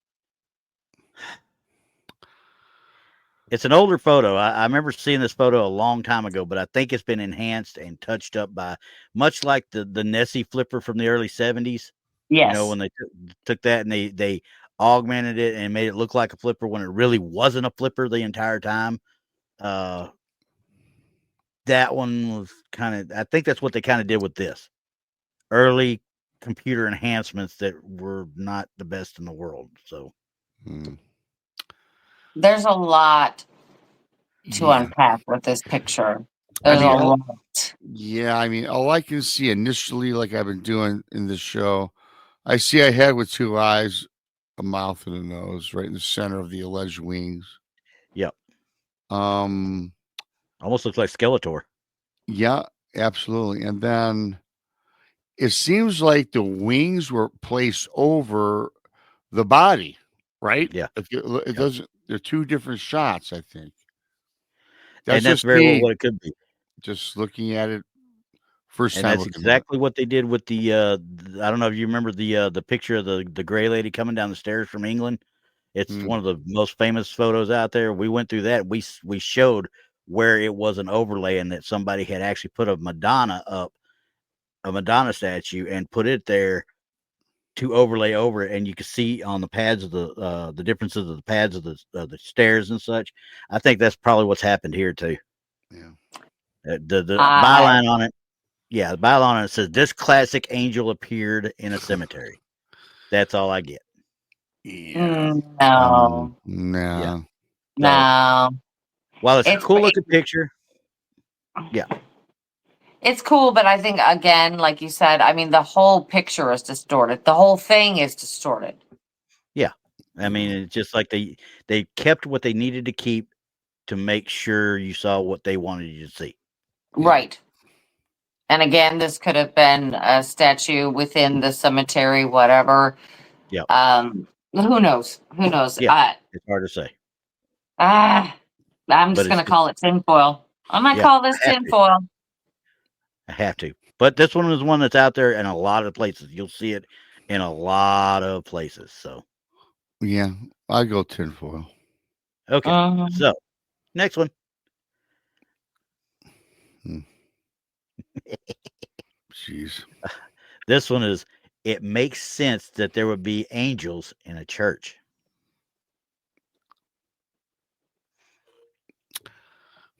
It's an older photo. I remember seeing this photo a long time ago, but I think it's been enhanced and touched up by much like the Nessie flipper from the early 70s. Yes. You know, when they took that and they augmented it and made it look like a flipper when it really wasn't a flipper the entire time. That one was kind of, I think that's what they kind of did with this. Early computer enhancements that were not the best in the world. So there's a lot to unpack with this picture. There's a lot. Yeah, I mean, all I can see initially, like I've been doing in the show, I see a head with two eyes, a mouth, and a nose, right in the center of the alleged wings. Yep. Almost looks like Skeletor. Yeah, absolutely. And then it seems like the wings were placed over the body, right? Yeah. It doesn't. They're two different shots, I think. That's very well what it could be. Just looking at it first and time. that's exactly what they did with the. I don't know if you remember the picture of the gray lady coming down the stairs from England. It's one of the most famous photos out there. We went through that. We showed where it was an overlay and that somebody had actually put a Madonna statue and put it there to overlay over it, and you can see on the pads of the differences of the pads of the stairs and such. I think that's probably what's happened here too. Yeah. The byline on it. Yeah, the byline on it says this classic angel appeared in a cemetery. That's all I get. Yeah. No. No. No. While it's a cool looking picture. Yeah. It's cool, but I think again, like you said, I mean the whole picture is distorted. The whole thing is distorted. Yeah. I mean, it's just like they kept what they needed to keep to make sure you saw what they wanted you to see. Right. And again, this could have been a statue within the cemetery, whatever. Yeah. Who knows? Who knows? Yeah. It's hard to say. I'm just going to call it tinfoil. I'm going to call this tinfoil. I have to. But this one is one that's out there in a lot of places. You'll see it in a lot of places. So. Yeah, I go tinfoil. Okay. So, next one. Jeez. This one is, it makes sense that there would be angels in a church.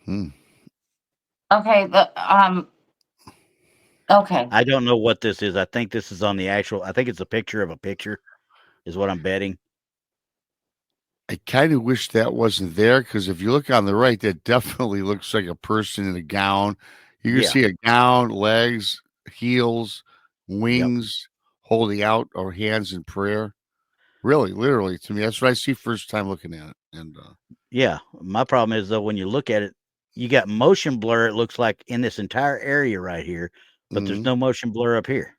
Okay. Okay. I don't know what this is. I think this is on the actual, I think it's a picture of a picture is what I'm betting. I kind of wish that wasn't there because if you look on the right, that definitely looks like a person in a gown. You can see a gown, legs, heels, wings, holding out or hands in prayer. Really, literally, to me, that's what I see first time looking at it. And yeah, my problem is though when you look at it, you got motion blur. It looks like in this entire area right here, but there's no motion blur up here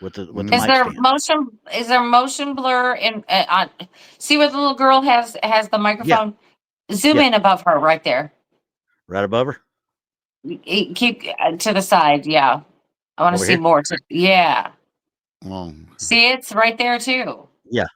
with the mic stand. Is there motion blur in on? See where the little girl has the microphone. Yeah. Zoom in above her, right there. Right above her. Keep to the side. Yeah, I want to see more. Yeah. See, it's right there too. Yeah.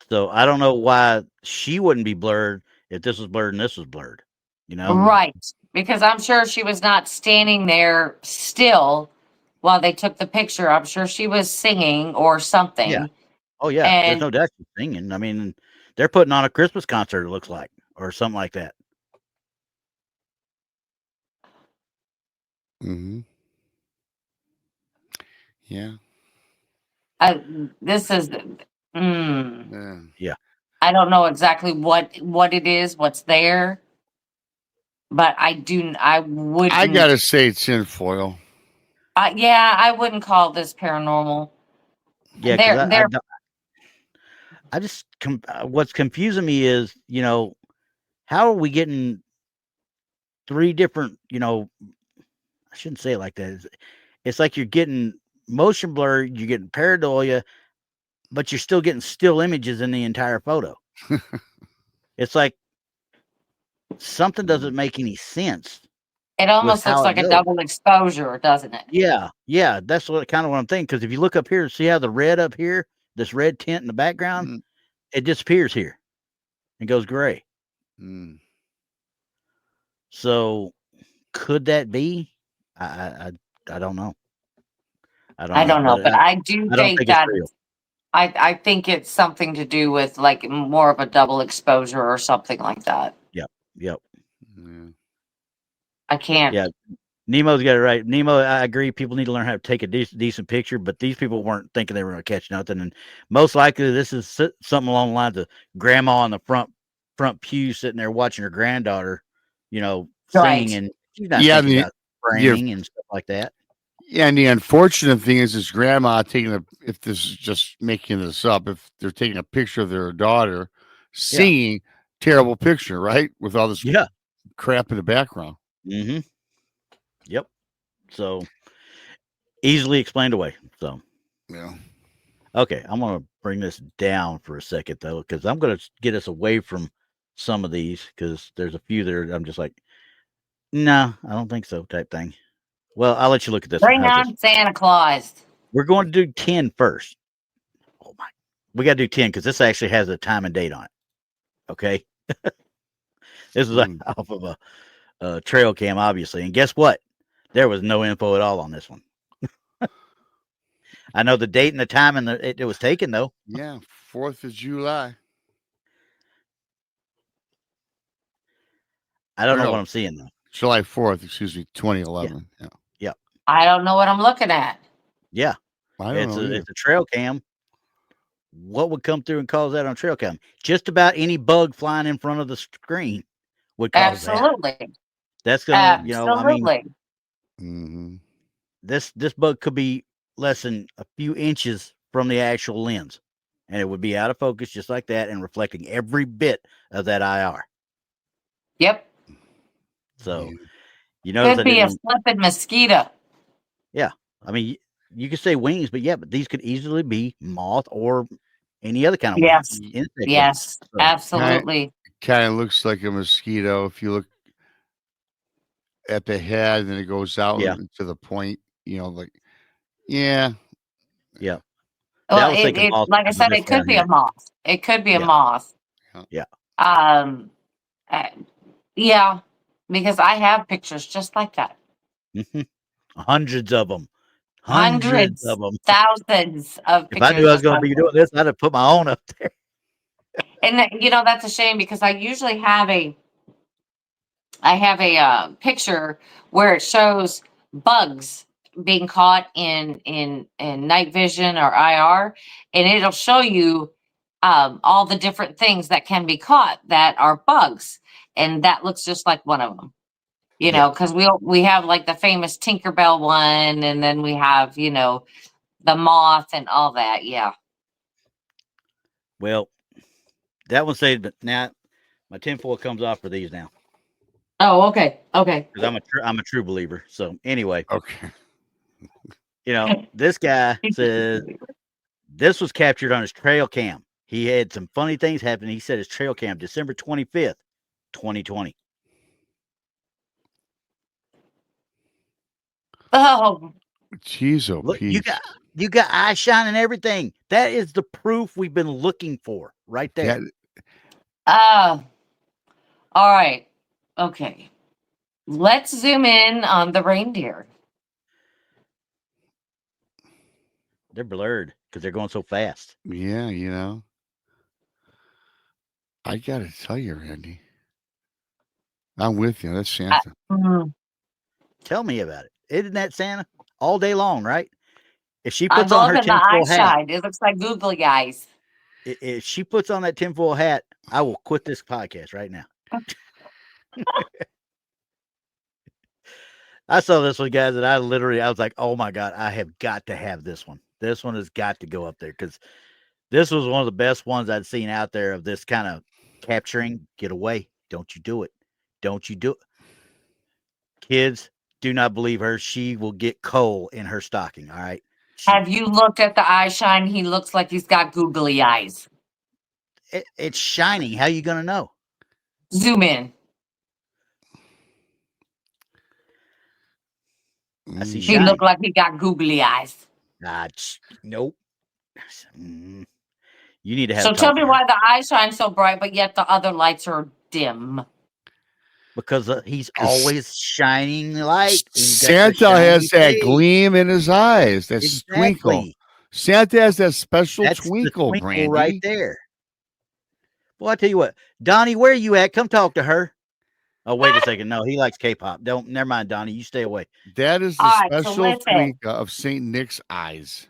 So I don't know why she wouldn't be blurred if this was blurred and this was blurred. You know, right? Because I'm sure she was not standing there still while they took the picture. I'm sure she was singing or something. Yeah. Oh yeah. There's no doubt she's singing. I mean, they're putting on a Christmas concert. It looks like, or something like that. Yeah. This is. Yeah. I don't know exactly what it is, what's there, but I wouldn't. I gotta say tinfoil. Yeah, I wouldn't call this paranormal. Yeah, because I just what's confusing me is, how are we getting three different, I shouldn't say it like that. It's like you're getting motion blur, you're getting pareidolia, but you're still getting still images in the entire photo. It's like something doesn't make any sense. It almost looks like a double exposure, doesn't it? Yeah, that's what I'm thinking. Because if you look up here, see how the red up here, this red tint in the background, it disappears here and goes gray. So could that be? I don't know. I don't know, but I do think that it's real. I think it's something to do with like more of a double exposure or something like that. Yep. Yeah. I can't. Yeah. Nemo's got it right. Nemo, I agree. People need to learn how to take a decent picture, but these people weren't thinking they were going to catch nothing. And most likely, this is something along the lines of grandma on the front pew sitting there watching her granddaughter, sing, and she's not thinking about praying and stuff like that. Yeah, and the unfortunate thing is grandma if this is just making this up, if they're taking a picture of their daughter singing, terrible picture, right? With all this crap in the background. Mm-hmm. Yep. So easily explained away. So yeah. Okay, I'm gonna bring this down for a second though, because I'm gonna get us away from some of these because there's a few there I'm just like, no, I don't think so, type thing. Well, I'll let you look at this. Bring on Santa Claus. We're going to do 10 first. Oh my, we got to do 10 because this actually has a time and date on it. Okay, this is off of a trail cam, obviously, and guess what? There was no info at all on this one. I know the date and the time and it was taken though. Yeah, 4th of July. I don't know what I'm seeing though. July 4th, 2011. Yeah. I don't know what I'm looking at. Yeah. It's a trail cam. What would come through and cause that on trail cam? Just about any bug flying in front of the screen would cause that. That's gonna, this bug could be less than a few inches from the actual lens, and it would be out of focus just like that and reflecting every bit of that IR. Yep. So, could be a flipping mosquito. Yeah, I mean, you could say wings, but these could easily be moth or any other kind of wings. Yes, so, absolutely. Kind of looks like a mosquito if you look at the head and then it goes out to the point. Like, yeah. Well, like I said, it could be a moth. It could be a moth. Yeah. Yeah, because I have pictures just like that. Hundreds of them. Hundreds of them. Thousands of pictures. If I knew I was going to be doing this, I'd have put my own up there. And that's a shame because I usually have a picture where it shows bugs being caught in night vision or IR, and it'll show you all the different things that can be caught that are bugs, and that looks just like one of them. Because we have like the famous Tinkerbell one, and then we have the moth and all that. Yeah. Well, that one saved, but now my tinfoil comes off for these now. Oh, okay. Because I'm a true believer. So anyway, okay. This guy says this was captured on his trail cam. He had some funny things happen. He said his trail cam, December 25th, 2020. Oh, jeez, look, you got eye shine and everything. That is the proof we've been looking for, right there. All right. Okay. Let's zoom in on the reindeer. They're blurred because they're going so fast. Yeah, I gotta tell you, Randy, I'm with you. That's Santa. Tell me about it. Isn't that Santa all day long, right? If she I'm puts on her loving the eye tinfoil hat, shine. It looks like googly eyes. if she puts on that tinfoil hat, I will quit this podcast right now. I saw this one, guys, and I was like, oh my God, I have got to have this one. This one has got to go up there because this was one of the best ones I'd seen out there of this kind of capturing. Get away. Don't you do it. Don't you do it. Kids, do not believe her. She will get coal in her stocking. All right. Have you looked at the eye shine? He looks like he's got googly eyes. It's shining. How you going to know? Zoom in. I see He shining. looked like he got googly eyes. Nope. You need to have. So tell me why the eye shines so bright, but yet the other lights are dim. Because he's always shining light. Santa has that gleam in his eyes. That's twinkle. Santa has that special twinkle, Brandy. Right there. Well, I tell you what, Donnie, where are you at? Come talk to her. Oh, wait a second. No, he likes K-pop. Never mind, Donnie. You stay away. That is the special twinkle of Saint Nick's eyes.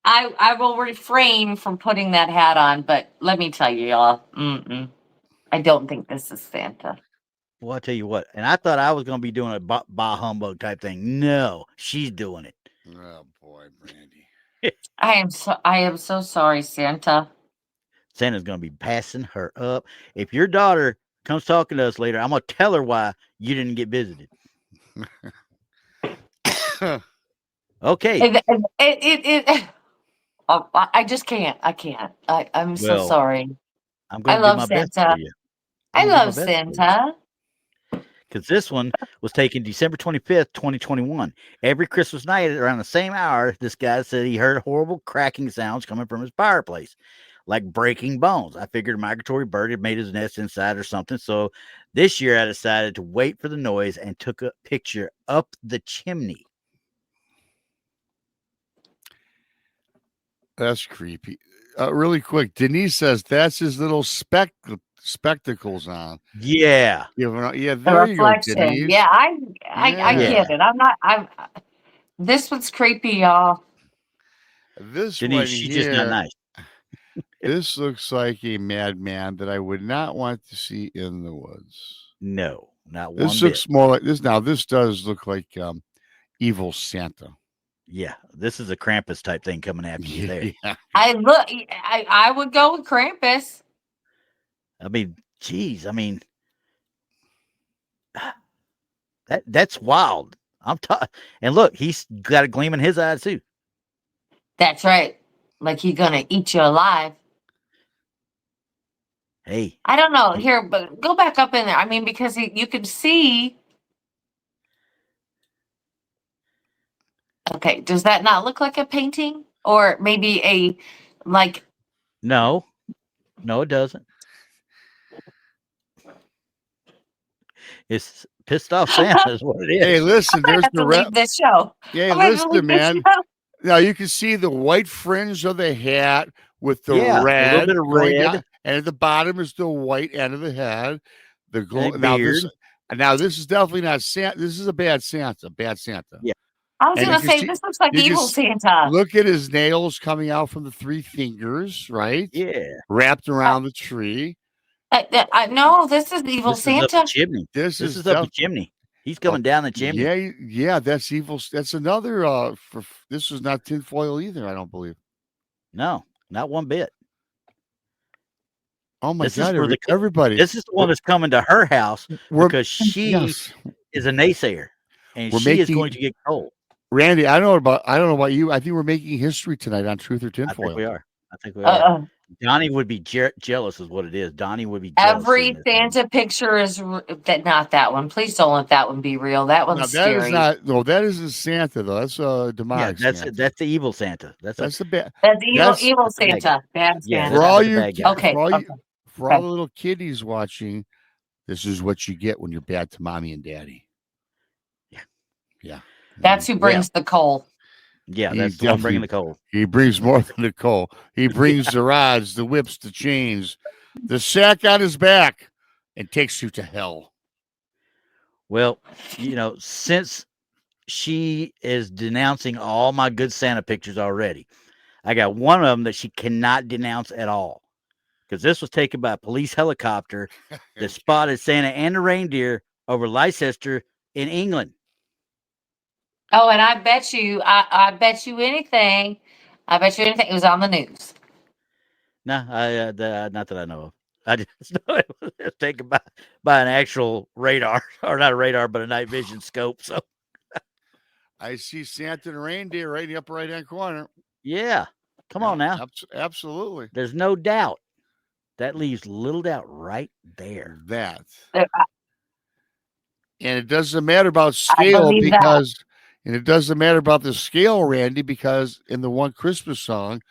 I will refrain from putting that hat on, but let me tell you, y'all, I don't think this is Santa. Well, I tell you what, and I thought I was going to be doing a bah humbug type thing. No, she's doing it. Oh boy, Brandy. I am so sorry, Santa. Santa's going to be passing her up. If your daughter comes talking to us later, I'm going to tell her why you didn't get visited. Okay. I just can't. I can't. I'm so sorry. I love Santa. I love Santa. Because this one was taken December 25th, 2021. Every Christmas night around the same hour, this guy said he heard horrible cracking sounds coming from his fireplace, like breaking bones. I figured a migratory bird had made his nest inside or something. So this year I decided to wait for the noise and took a picture up the chimney. That's creepy. Really quick, Denise says that's his little spectacles on. Yeah. Yeah, there you go, Denise. Yeah, I get it. This one's creepy, y'all. This Denise, one she's here, just not nice. This looks like a madman that I would not want to see in the woods. No, not one. This looks more like this. Now, this does look like evil Santa. Yeah, this is a Krampus type thing coming after you there. Yeah. I would go with Krampus. I mean, geez, that's wild. And look, he's got a gleam in his eyes too. That's right. Like he's gonna eat you alive. Hey, I don't know. Here, but go back up in there. I mean, because you can see. Okay, does that not look like a painting, or maybe a like? No, it doesn't. It's pissed off Santa is what it is. Hey, listen, there's this show. Hey, listen, man. Now you can see the white fringe of the hat with the red, a little bit of red, and at the bottom is the white end of the head. The now this is definitely not Santa. This is a bad Santa. Bad Santa. Yeah. I was going to say, this looks like evil Santa. Look at his nails coming out from the 3 fingers, right? Yeah. Wrapped around the tree. No, this is evil Santa. Chimney. This is up the chimney. He's coming down the chimney. Yeah, that's evil. That's another. This is not tinfoil either, I don't believe. No, not one bit. Oh my God! Everybody. This is the one that's coming to her house because she is a naysayer, and she is going to get cold. Randy, I don't know about you. I think we're making history tonight on Truth or Tinfoil. I think we are. Donnie would be jealous, is what it is. Donnie would be jealous. Every Santa picture is not that one. Please don't let that one be real. That one's scary. That isn't Santa though. That's a demonic. Yeah, that's the evil Santa. That's the bad. That's evil Santa. Bad Santa. For all you, for all the little kiddies watching, this is what you get when you're bad to mommy and daddy. Yeah. That's who brings the coal. Yeah, that's the one bringing the coal. He brings more than the coal. He brings the rods, the whips, the chains, the sack on his back, and takes you to hell. Well, since she is denouncing all my good Santa pictures already. I got one of them that she cannot denounce at all, because this was taken by a police helicopter that spotted Santa and the reindeer over Leicester in England. Oh, and I bet you anything. It was on the news. No, not that I know of. I just know it was taken by an actual radar, or not a radar, but a night vision scope. So I see Santa and reindeer right in the upper right-hand corner. yeah, come on now. Absolutely. There's no doubt. That leaves little doubt right there. And it doesn't matter about scale and it doesn't matter about the scale, Randy, because in the one Christmas song,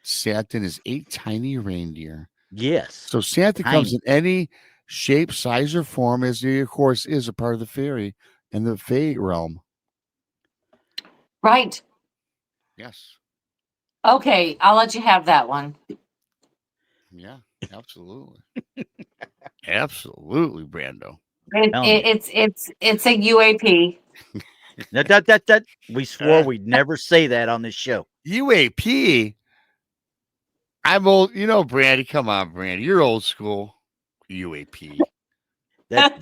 Santa and his 8 tiny reindeer. Yes. So Santa comes in any shape, size, or form, as he, of course, is a part of the fairy and the fae realm. Right. Yes. Okay, I'll let you have that one. Yeah, absolutely. Absolutely, Brando. It's a UAP. That we swore we'd never say that on this show. UAP. I'm old. You know, Brandy. Come on, Brandy. You're old school. UAP. That's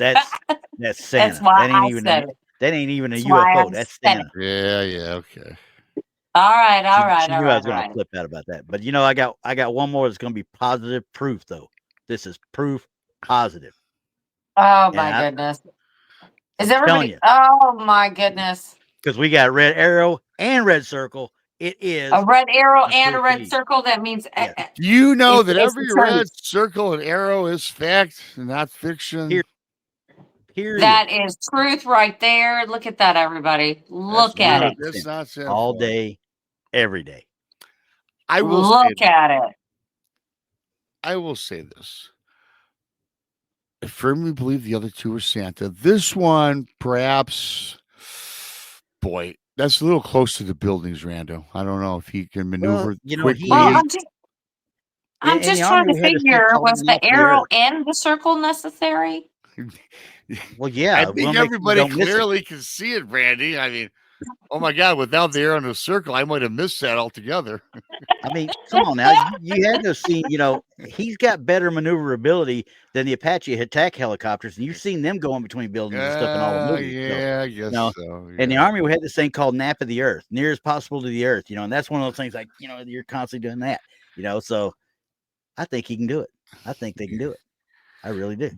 Santa. That's why that ain't even a UFO. That's Santa. Yeah. Okay. All right. She knew I was going to flip out about that. But I got one more that's going to be positive proof, though. This is proof positive. Oh my goodness! Is everybody? Oh my goodness! Because we got red arrow and red circle. It is a red arrow and a red circle. That means you know that every red circle and arrow is fact, not fiction. Period. That is truth right there. Look at that, everybody. Look at it. It's not all day, every day. I will look at it. I will say this. I firmly believe the other two are Santa. This one, perhaps, boy, that's a little close to the buildings, Rando. I don't know if he can maneuver quickly. I'm just trying to figure, was the arrow and the circle necessary? Well, yeah. I think everybody clearly can see it, Brandy. I mean, oh my God, without the arrow and the circle, I might have missed that altogether. I mean, come on now. You had to see, he's got better maneuverability than the Apache attack helicopters, and you've seen them going between buildings and stuff in all the movies. Yeah, I guess so. Yeah. And the Army, we had this thing called nap of the earth, near as possible to the earth, and that's one of those things like, you're constantly doing that, so I think he can do it. I think they can do it. I really do.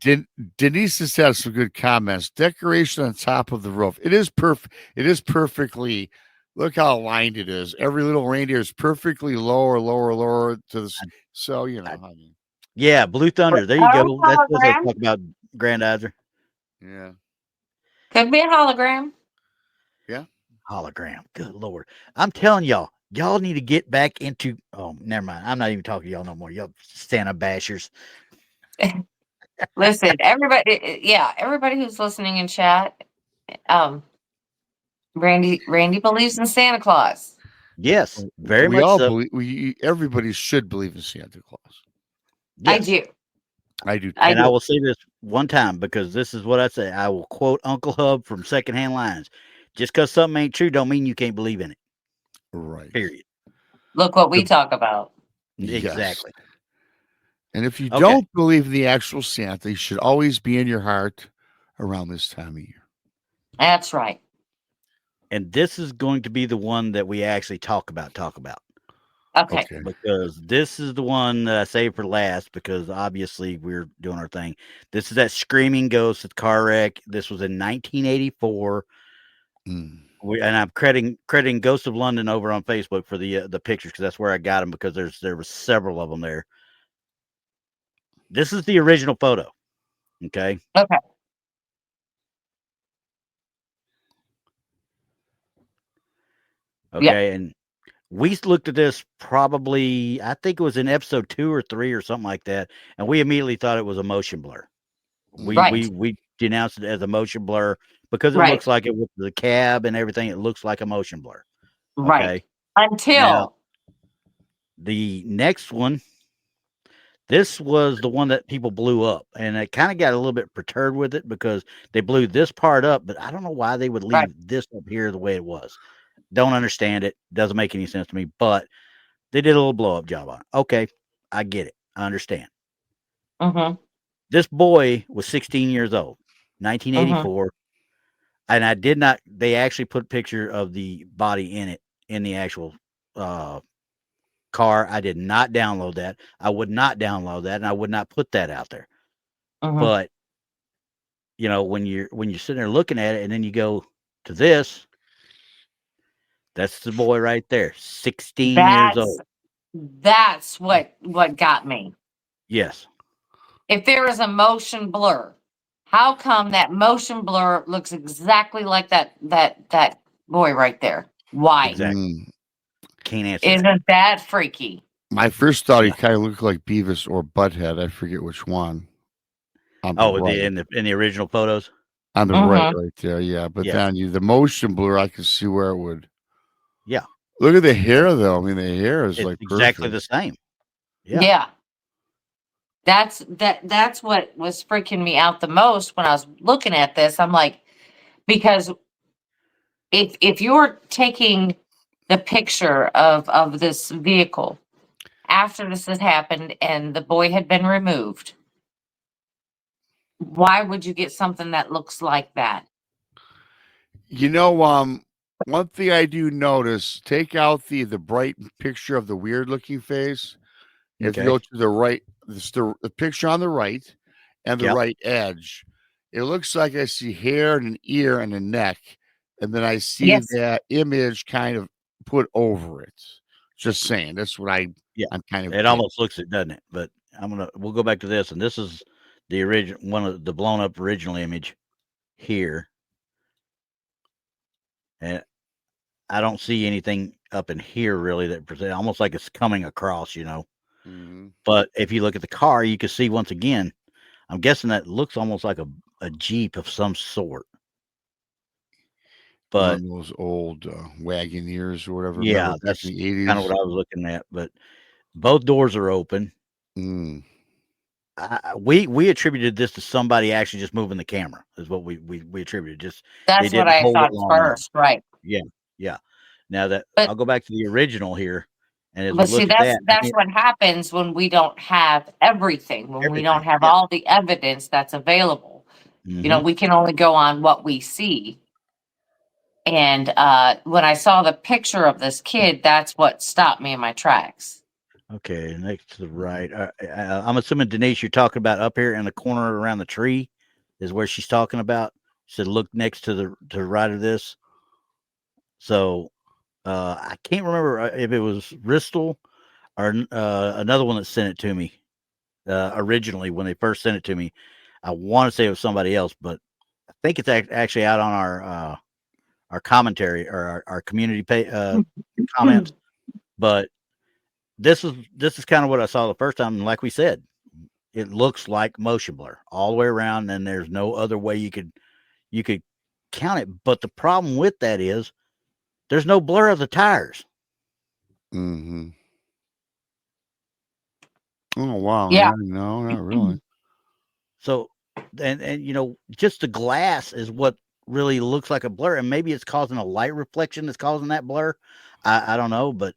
Denise just has some good comments. Decoration on top of the roof. It is perfect. It is perfectly. Look how aligned it is. Every little reindeer is perfectly lower to the. So I mean. Yeah, Blue Thunder. There you go. That's what I talk about, Grandizer. Yeah. Could be a hologram. Yeah. Hologram. Good Lord. I'm telling y'all need to get back into. Oh, never mind. I'm not even talking to y'all no more. Y'all Santa bashers. Listen, everybody who's listening in chat, Randy believes in Santa Claus. Yes, very much so. Everybody should believe in Santa Claus. Yes. I do. I will say this one time, because this is what I say. I will quote Uncle Hub from Secondhand Lines. Just because something ain't true don't mean you can't believe in it. Right. Period. Look what we talk about. Exactly. Yes. And if you don't believe in the actual Santa, he should always be in your heart around this time of year. That's right. And this is going to be the one that we actually talk about. Okay. Because this is the one that I saved for last, because obviously we're doing our thing. This is that screaming ghost at the car wreck. This was in 1984. And I'm crediting Ghost of London over on Facebook for the pictures, because that's where I got them, because there were several of them there. This is the original photo. Okay. Okay. Okay. Yep. And we looked at this probably, I think it was in episode 2 or 3 or something like that. And we immediately thought it was a motion blur. We denounced it as a motion blur, because it looks like it with the cab and everything. It looks like a motion blur. Okay? Right. Until now, the next one, This was the one that people blew up, and I kind of got a little bit perturbed with it because they blew this part up, but I don't know why they would leave this up here the way it was. Don't understand it. Doesn't make any sense to me, but they did a little blow up job on it. Okay, I get it. I understand. This boy was 16 years old, 1984, and I did not. They actually put a picture of the body in it in the actual car. I did not download that. I would not download that, and I would not put that out there. But you know, when you're sitting there looking at it, and then you go to this, that's the boy right there, 16 years old. That's what got me. Yes. If there is a motion blur, how come that motion blur looks exactly like that boy right there? Why? Exactly. Can't answer. Isn't that freaky? My first thought he kind of looked like Beavis or Butthead. I forget which one. In the original photos? On the right there, yeah. But then the motion blur, I could see where it would. Yeah. Look at the hair, though. I mean, the hair is like exactly perfect. the same. Yeah. That's what was freaking me out the most when I was looking at this. I'm like, because if you're taking the picture of this vehicle after this had happened and the boy had been removed, why would you get something that looks like that? You know, one thing I do notice, take out the bright picture of the weird looking face. If you go to the right, the picture on the right and the right edge, it looks like I see hair and an ear and a neck. And then I see that image kind of put over it. Just saying. That's what I'm kind of. It almost looks it, doesn't it? But we'll go back to this. And this is the original one of the blown up original image here. And I don't see anything up in here really that presents almost like it's coming across, you know. But if you look at the car, you can see once again, I'm guessing that looks almost like a Jeep of some sort. But one of those old Wagoneers or whatever. Yeah, that's kind of what I was looking at. But both doors are open. We attributed this to somebody actually just moving the camera. Is what we attributed. Just that's what I thought first, right? Yeah. Now that I'll go back to the original here. And but see, that's what happens when we don't have everything, we don't have all the evidence that's available. You know, we can only go on what we see. And when I saw the picture of this kid, that's what stopped me in my tracks. Okay, next to the right. I'm assuming, Denise, you're talking about up here in the corner around the tree is where she's talking about. She said, look next to the right of this. So I can't remember if it was Bristol or another one that sent it to me originally when they first sent it to me. I want to say it was somebody else, but I think it's actually out on our commentary or our community comments. But this is kind of what I saw the first time. And like we said, it looks like motion blur all the way around, and there's no other way you could count it. But the problem with that is there's no blur of the tires. Oh wow! Yeah, no, not really. So, and you know, just the glass is what really looks like a blur, and maybe it's causing a light reflection that's causing that blur. I don't know, but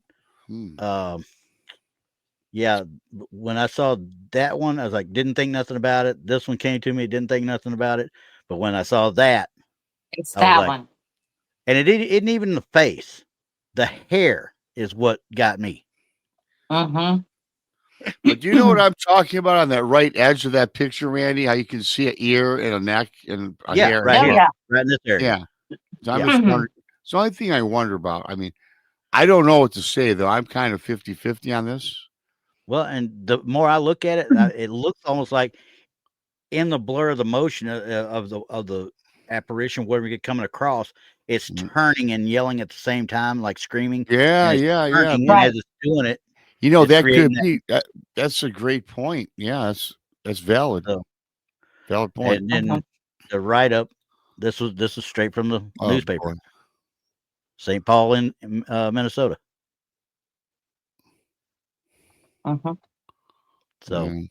yeah, when I saw that one, I was like, didn't think nothing about it. This one came to me, didn't think nothing about it. But when I saw that, it's that one. And it isn't even the face. The hair is what got me. But do you know what I'm talking about on that right edge of that picture, Randy? How you can see an ear and a neck and a hair. Right here. Right in this area. Yeah. So I'm just wondering. It's the only thing I wonder about. I mean, I don't know what to say, though. I'm kind of 50-50 on this. Well, and the more I look at it, it looks almost like in the blur of the motion of the apparition, whatever you get coming across, it's turning and yelling at the same time, like screaming. Yeah. Right. As it's doing it. You know, that could be. That's a great point. Yeah, that's valid. Valid point. And then the write up. This is straight from the newspaper. Boy. St. Paul in Minnesota. So,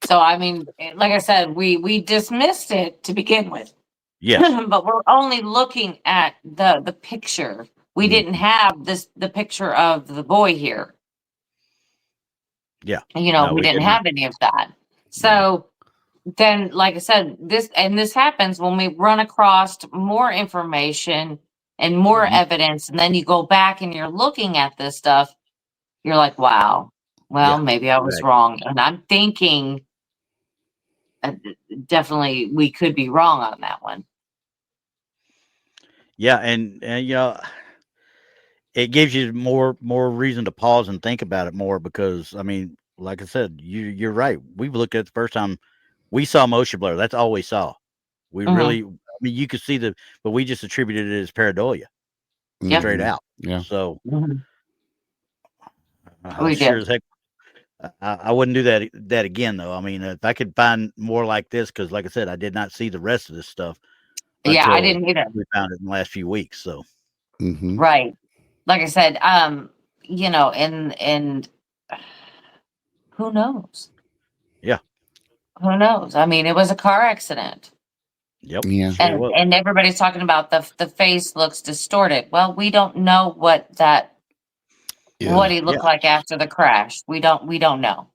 So I mean, like I said, we dismissed it to begin with. yes. But we're only looking at the picture. We didn't have the picture of the boy here. Yeah. You know, No, we we didn't did have not. any of that. So then, like I said, this happens when we run across more information and more evidence, and then you go back and you're looking at this stuff. You're like, wow, well, Yeah, maybe I was wrong. And I'm thinking definitely we could be wrong on that one. Yeah, and you know, it gives you more reason to pause and think about it more because I mean, like I said, you're right. We've looked at it the first time we saw motion blur. That's all we saw. We really, I mean, you could see but we just attributed it as pareidolia, straight out. Yeah. So We sure did. as heck, I wouldn't do that again though. I mean, if I could find more like this, because like I said, I did not see the rest of this stuff. Yeah, I Until didn't either. we found it in the last few weeks. So right, like I said, you know, and who knows? Yeah, who knows? I mean, it was a car accident. Yep. Yeah. Sure and everybody's talking about the face looks distorted. Well, we don't know what he looked like after the crash. We don't know.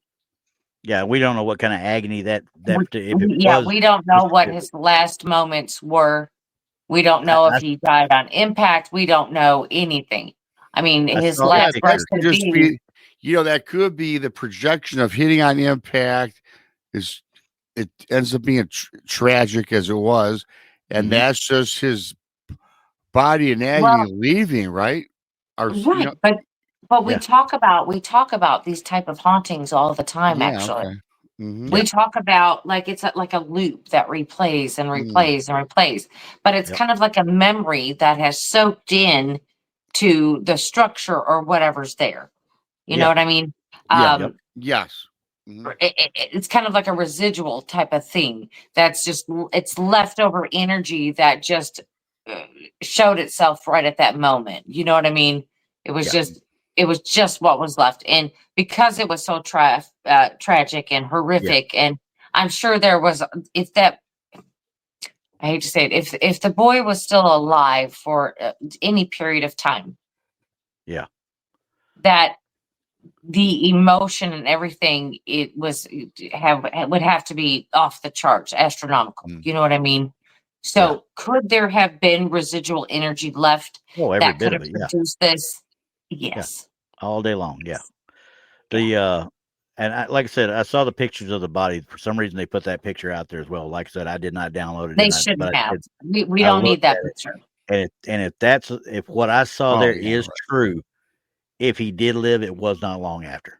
Yeah, we don't know what kind of agony that if it was. We don't know what his last moments were. We don't know if he died on impact. We don't know anything. I mean, his last breath could be. You know, that could be the projection of hitting on impact. It ends up being tragic as it was, and that's just his body and agony leaving, right? Right, you know, but we talk about these type of hauntings all the time. Actually, we talk about like it's like a loop that replays and replays and replays, but it's kind of like a memory that has soaked in to the structure or whatever's there. You know what I mean? Yes. It's kind of like a residual type of thing that's just it's leftover energy that just showed itself right at that moment. You know what I mean? It was just what was left, and because it was so tragic and horrific, and I'm sure there was I hate to say it, if the boy was still alive for any period of time, that the emotion and everything would have to be off the charts, astronomical. You know what I mean? So could there have been residual energy left that could have produced this? Yes. All day long. Yeah. And like I said, I saw the pictures of the body. For some reason, they put that picture out there as well. Like I said, I did not download it. They shouldn't have. We don't need that picture. And if what I saw there is true, if he did live, it was not long after.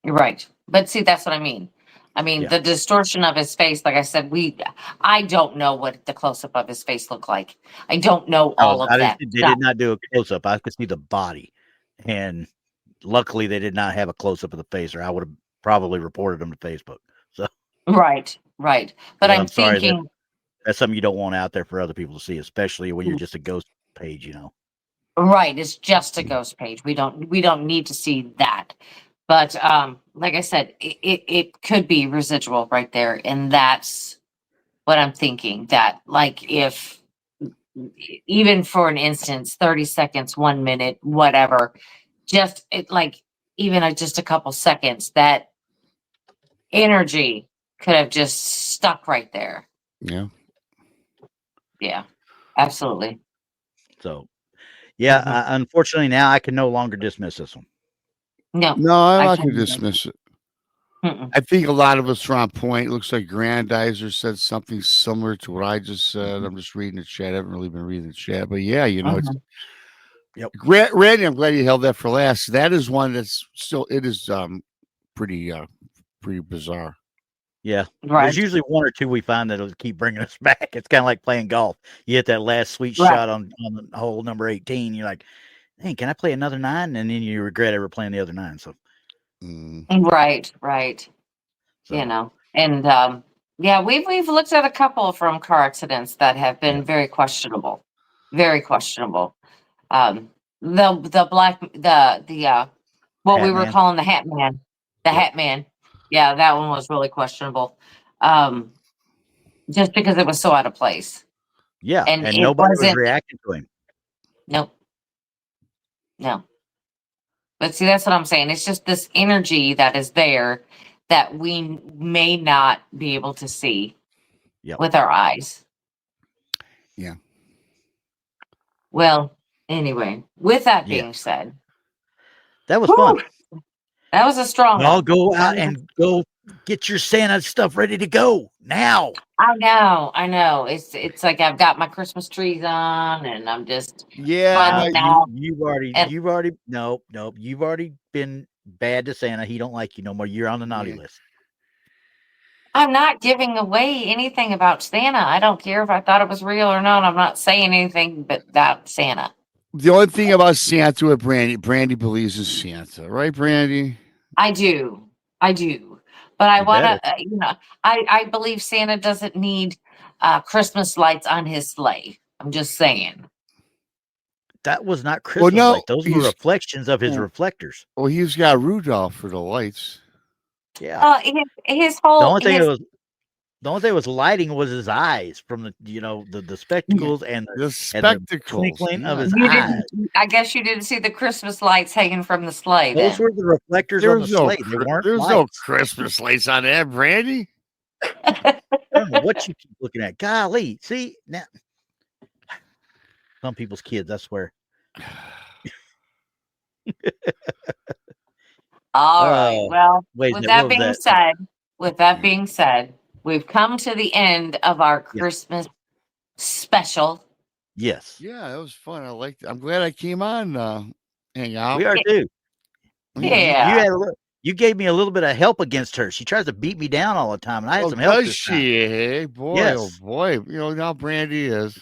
Right. But see, that's what I mean. I mean, the distortion of his face, like I said, I don't know what the close-up of his face looked like. I don't know all of that. They did not do a close-up. I could see the body. And luckily they did not have a close-up of the face, or I would have probably reported them to Facebook. So Right. But I'm sorry, thinking that's something you don't want out there for other people to see, especially when you're just a ghost page, you know. Right, it's just a ghost page. We don't need to see that. But like I said, it could be residual right there, and that's what I'm thinking. That like if even for an instance, 30 seconds, 1 minute, whatever, just even just a couple seconds, that energy could have just stuck right there. Yeah, absolutely. So unfortunately now I can no longer dismiss this one. No, I can dismiss it. I think a lot of us are on point. It looks like Grandizer said something similar to what I just said. I'm just reading the chat. I haven't really been reading the chat, but yeah, you know, it's Randy, I'm glad you held that for last. That is one that's still pretty bizarre. Yeah, there's usually one or two we find that'll keep bringing us back. It's kind of like playing golf. You hit that last sweet shot on the hole number 18. You're like, hey, can I play another 9? And then you regret ever playing the other 9. So, right. So. You know, and we've looked at a couple from car accidents that have been very questionable, very questionable. The black what Hat we were calling the Hat Man. The Hat Man. Yeah, that one was really questionable. Just because it was so out of place. Yeah, and it nobody was wasn't. reacting to him. Nope. No. But see, that's what I'm saying. It's just this energy that is there that we may not be able to see with our eyes. Yeah. Well, anyway, with that being said, that was fun. That was a strong one. I'll go out and go get your Santa stuff ready to go now. I know. It's like I've got my Christmas trees on, and I'm just You've already been bad to Santa. He don't like you no more. You're on the naughty list. I'm not giving away anything about Santa. I don't care if I thought it was real or not. I'm not saying anything but about Santa. The only thing about Santa with Brandy believes in Santa, right, Brandy? I do. But I want to, I believe Santa doesn't need Christmas lights on his sleigh. I'm just saying. That was not Christmas lights. Those were reflections of his reflectors. Well, he's got Rudolph for the lights. Yeah. His whole. The only thing was lighting was his eyes from the spectacles and the twinkling of his eyes. I guess you didn't see the Christmas lights hanging from the sleigh. Those were the reflectors on the sleigh. They weren't There's lights. no Christmas lights on that, Brandy. I don't know what you keep looking at. Golly, see now, some people's kids. I swear. All right. Well, with that being said, we've come to the end of our Christmas special. Yes. Yeah, that was fun. I liked it. I'm glad I came on. Hang out. We are too. Yeah. You gave me a little bit of help against her. She tries to beat me down all the time, and I had some help. Does she? Hey, boy, oh boy. Now Brandy is.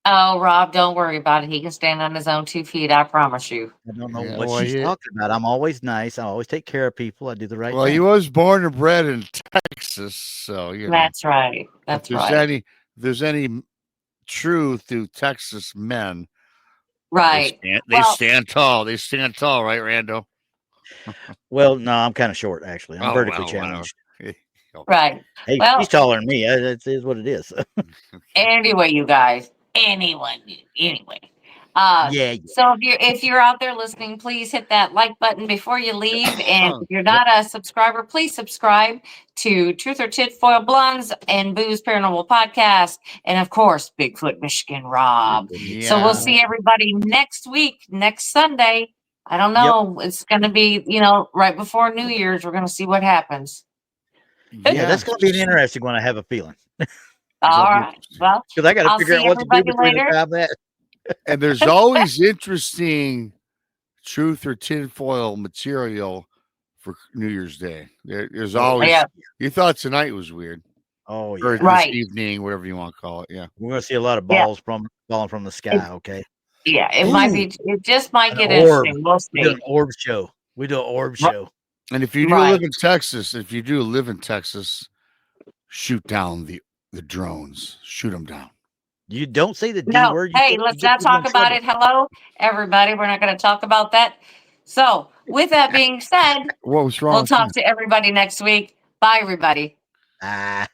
Oh, Rob, don't worry about it. He can stand on his own 2 feet. I promise you. I don't know what she's talking about. I'm always nice. I always take care of people. I do the right thing. Well, he was born and bred in Texas, so That's right. That's right. If there's any truth to Texas men, right? They stand tall. They stand tall, right, Rando? Well, no, I'm kind of short actually. I'm vertically challenged. Right. Hey, she's taller than me. It is what it is. Anyway, you guys. Anyway. So if you're out there listening, please hit that like button before you leave. And if you're not a subscriber, please subscribe to Truth or Tinfoil Blondes and Booze Paranormal Podcast, and of course, Bigfoot Michigan Rob. Yeah. So we'll see everybody next week, next Sunday. I don't know. It's going to be, right before New Year's. We're going to see what happens. Yeah, that's going to be an interesting one. I have a feeling. All right. Well, because I got to figure out what to do between the time that. And there's always interesting truth or tinfoil material for New Year's Day. There's always. Yeah. You thought tonight was weird. Oh, yeah. Or this evening, whatever you want to call it. Yeah. We're going to see a lot of balls falling from the sky. Okay. Yeah, it might be. It just might get interesting. We'll see. We do an orb show. And if you do live in Texas, shoot down the drones. Shoot them down. You don't say the D word. Hey, let's not talk about it. Hello, everybody. We're not going to talk about that. So, with that being said, what was wrong? We'll talk to everybody next week. Bye, everybody. Ah.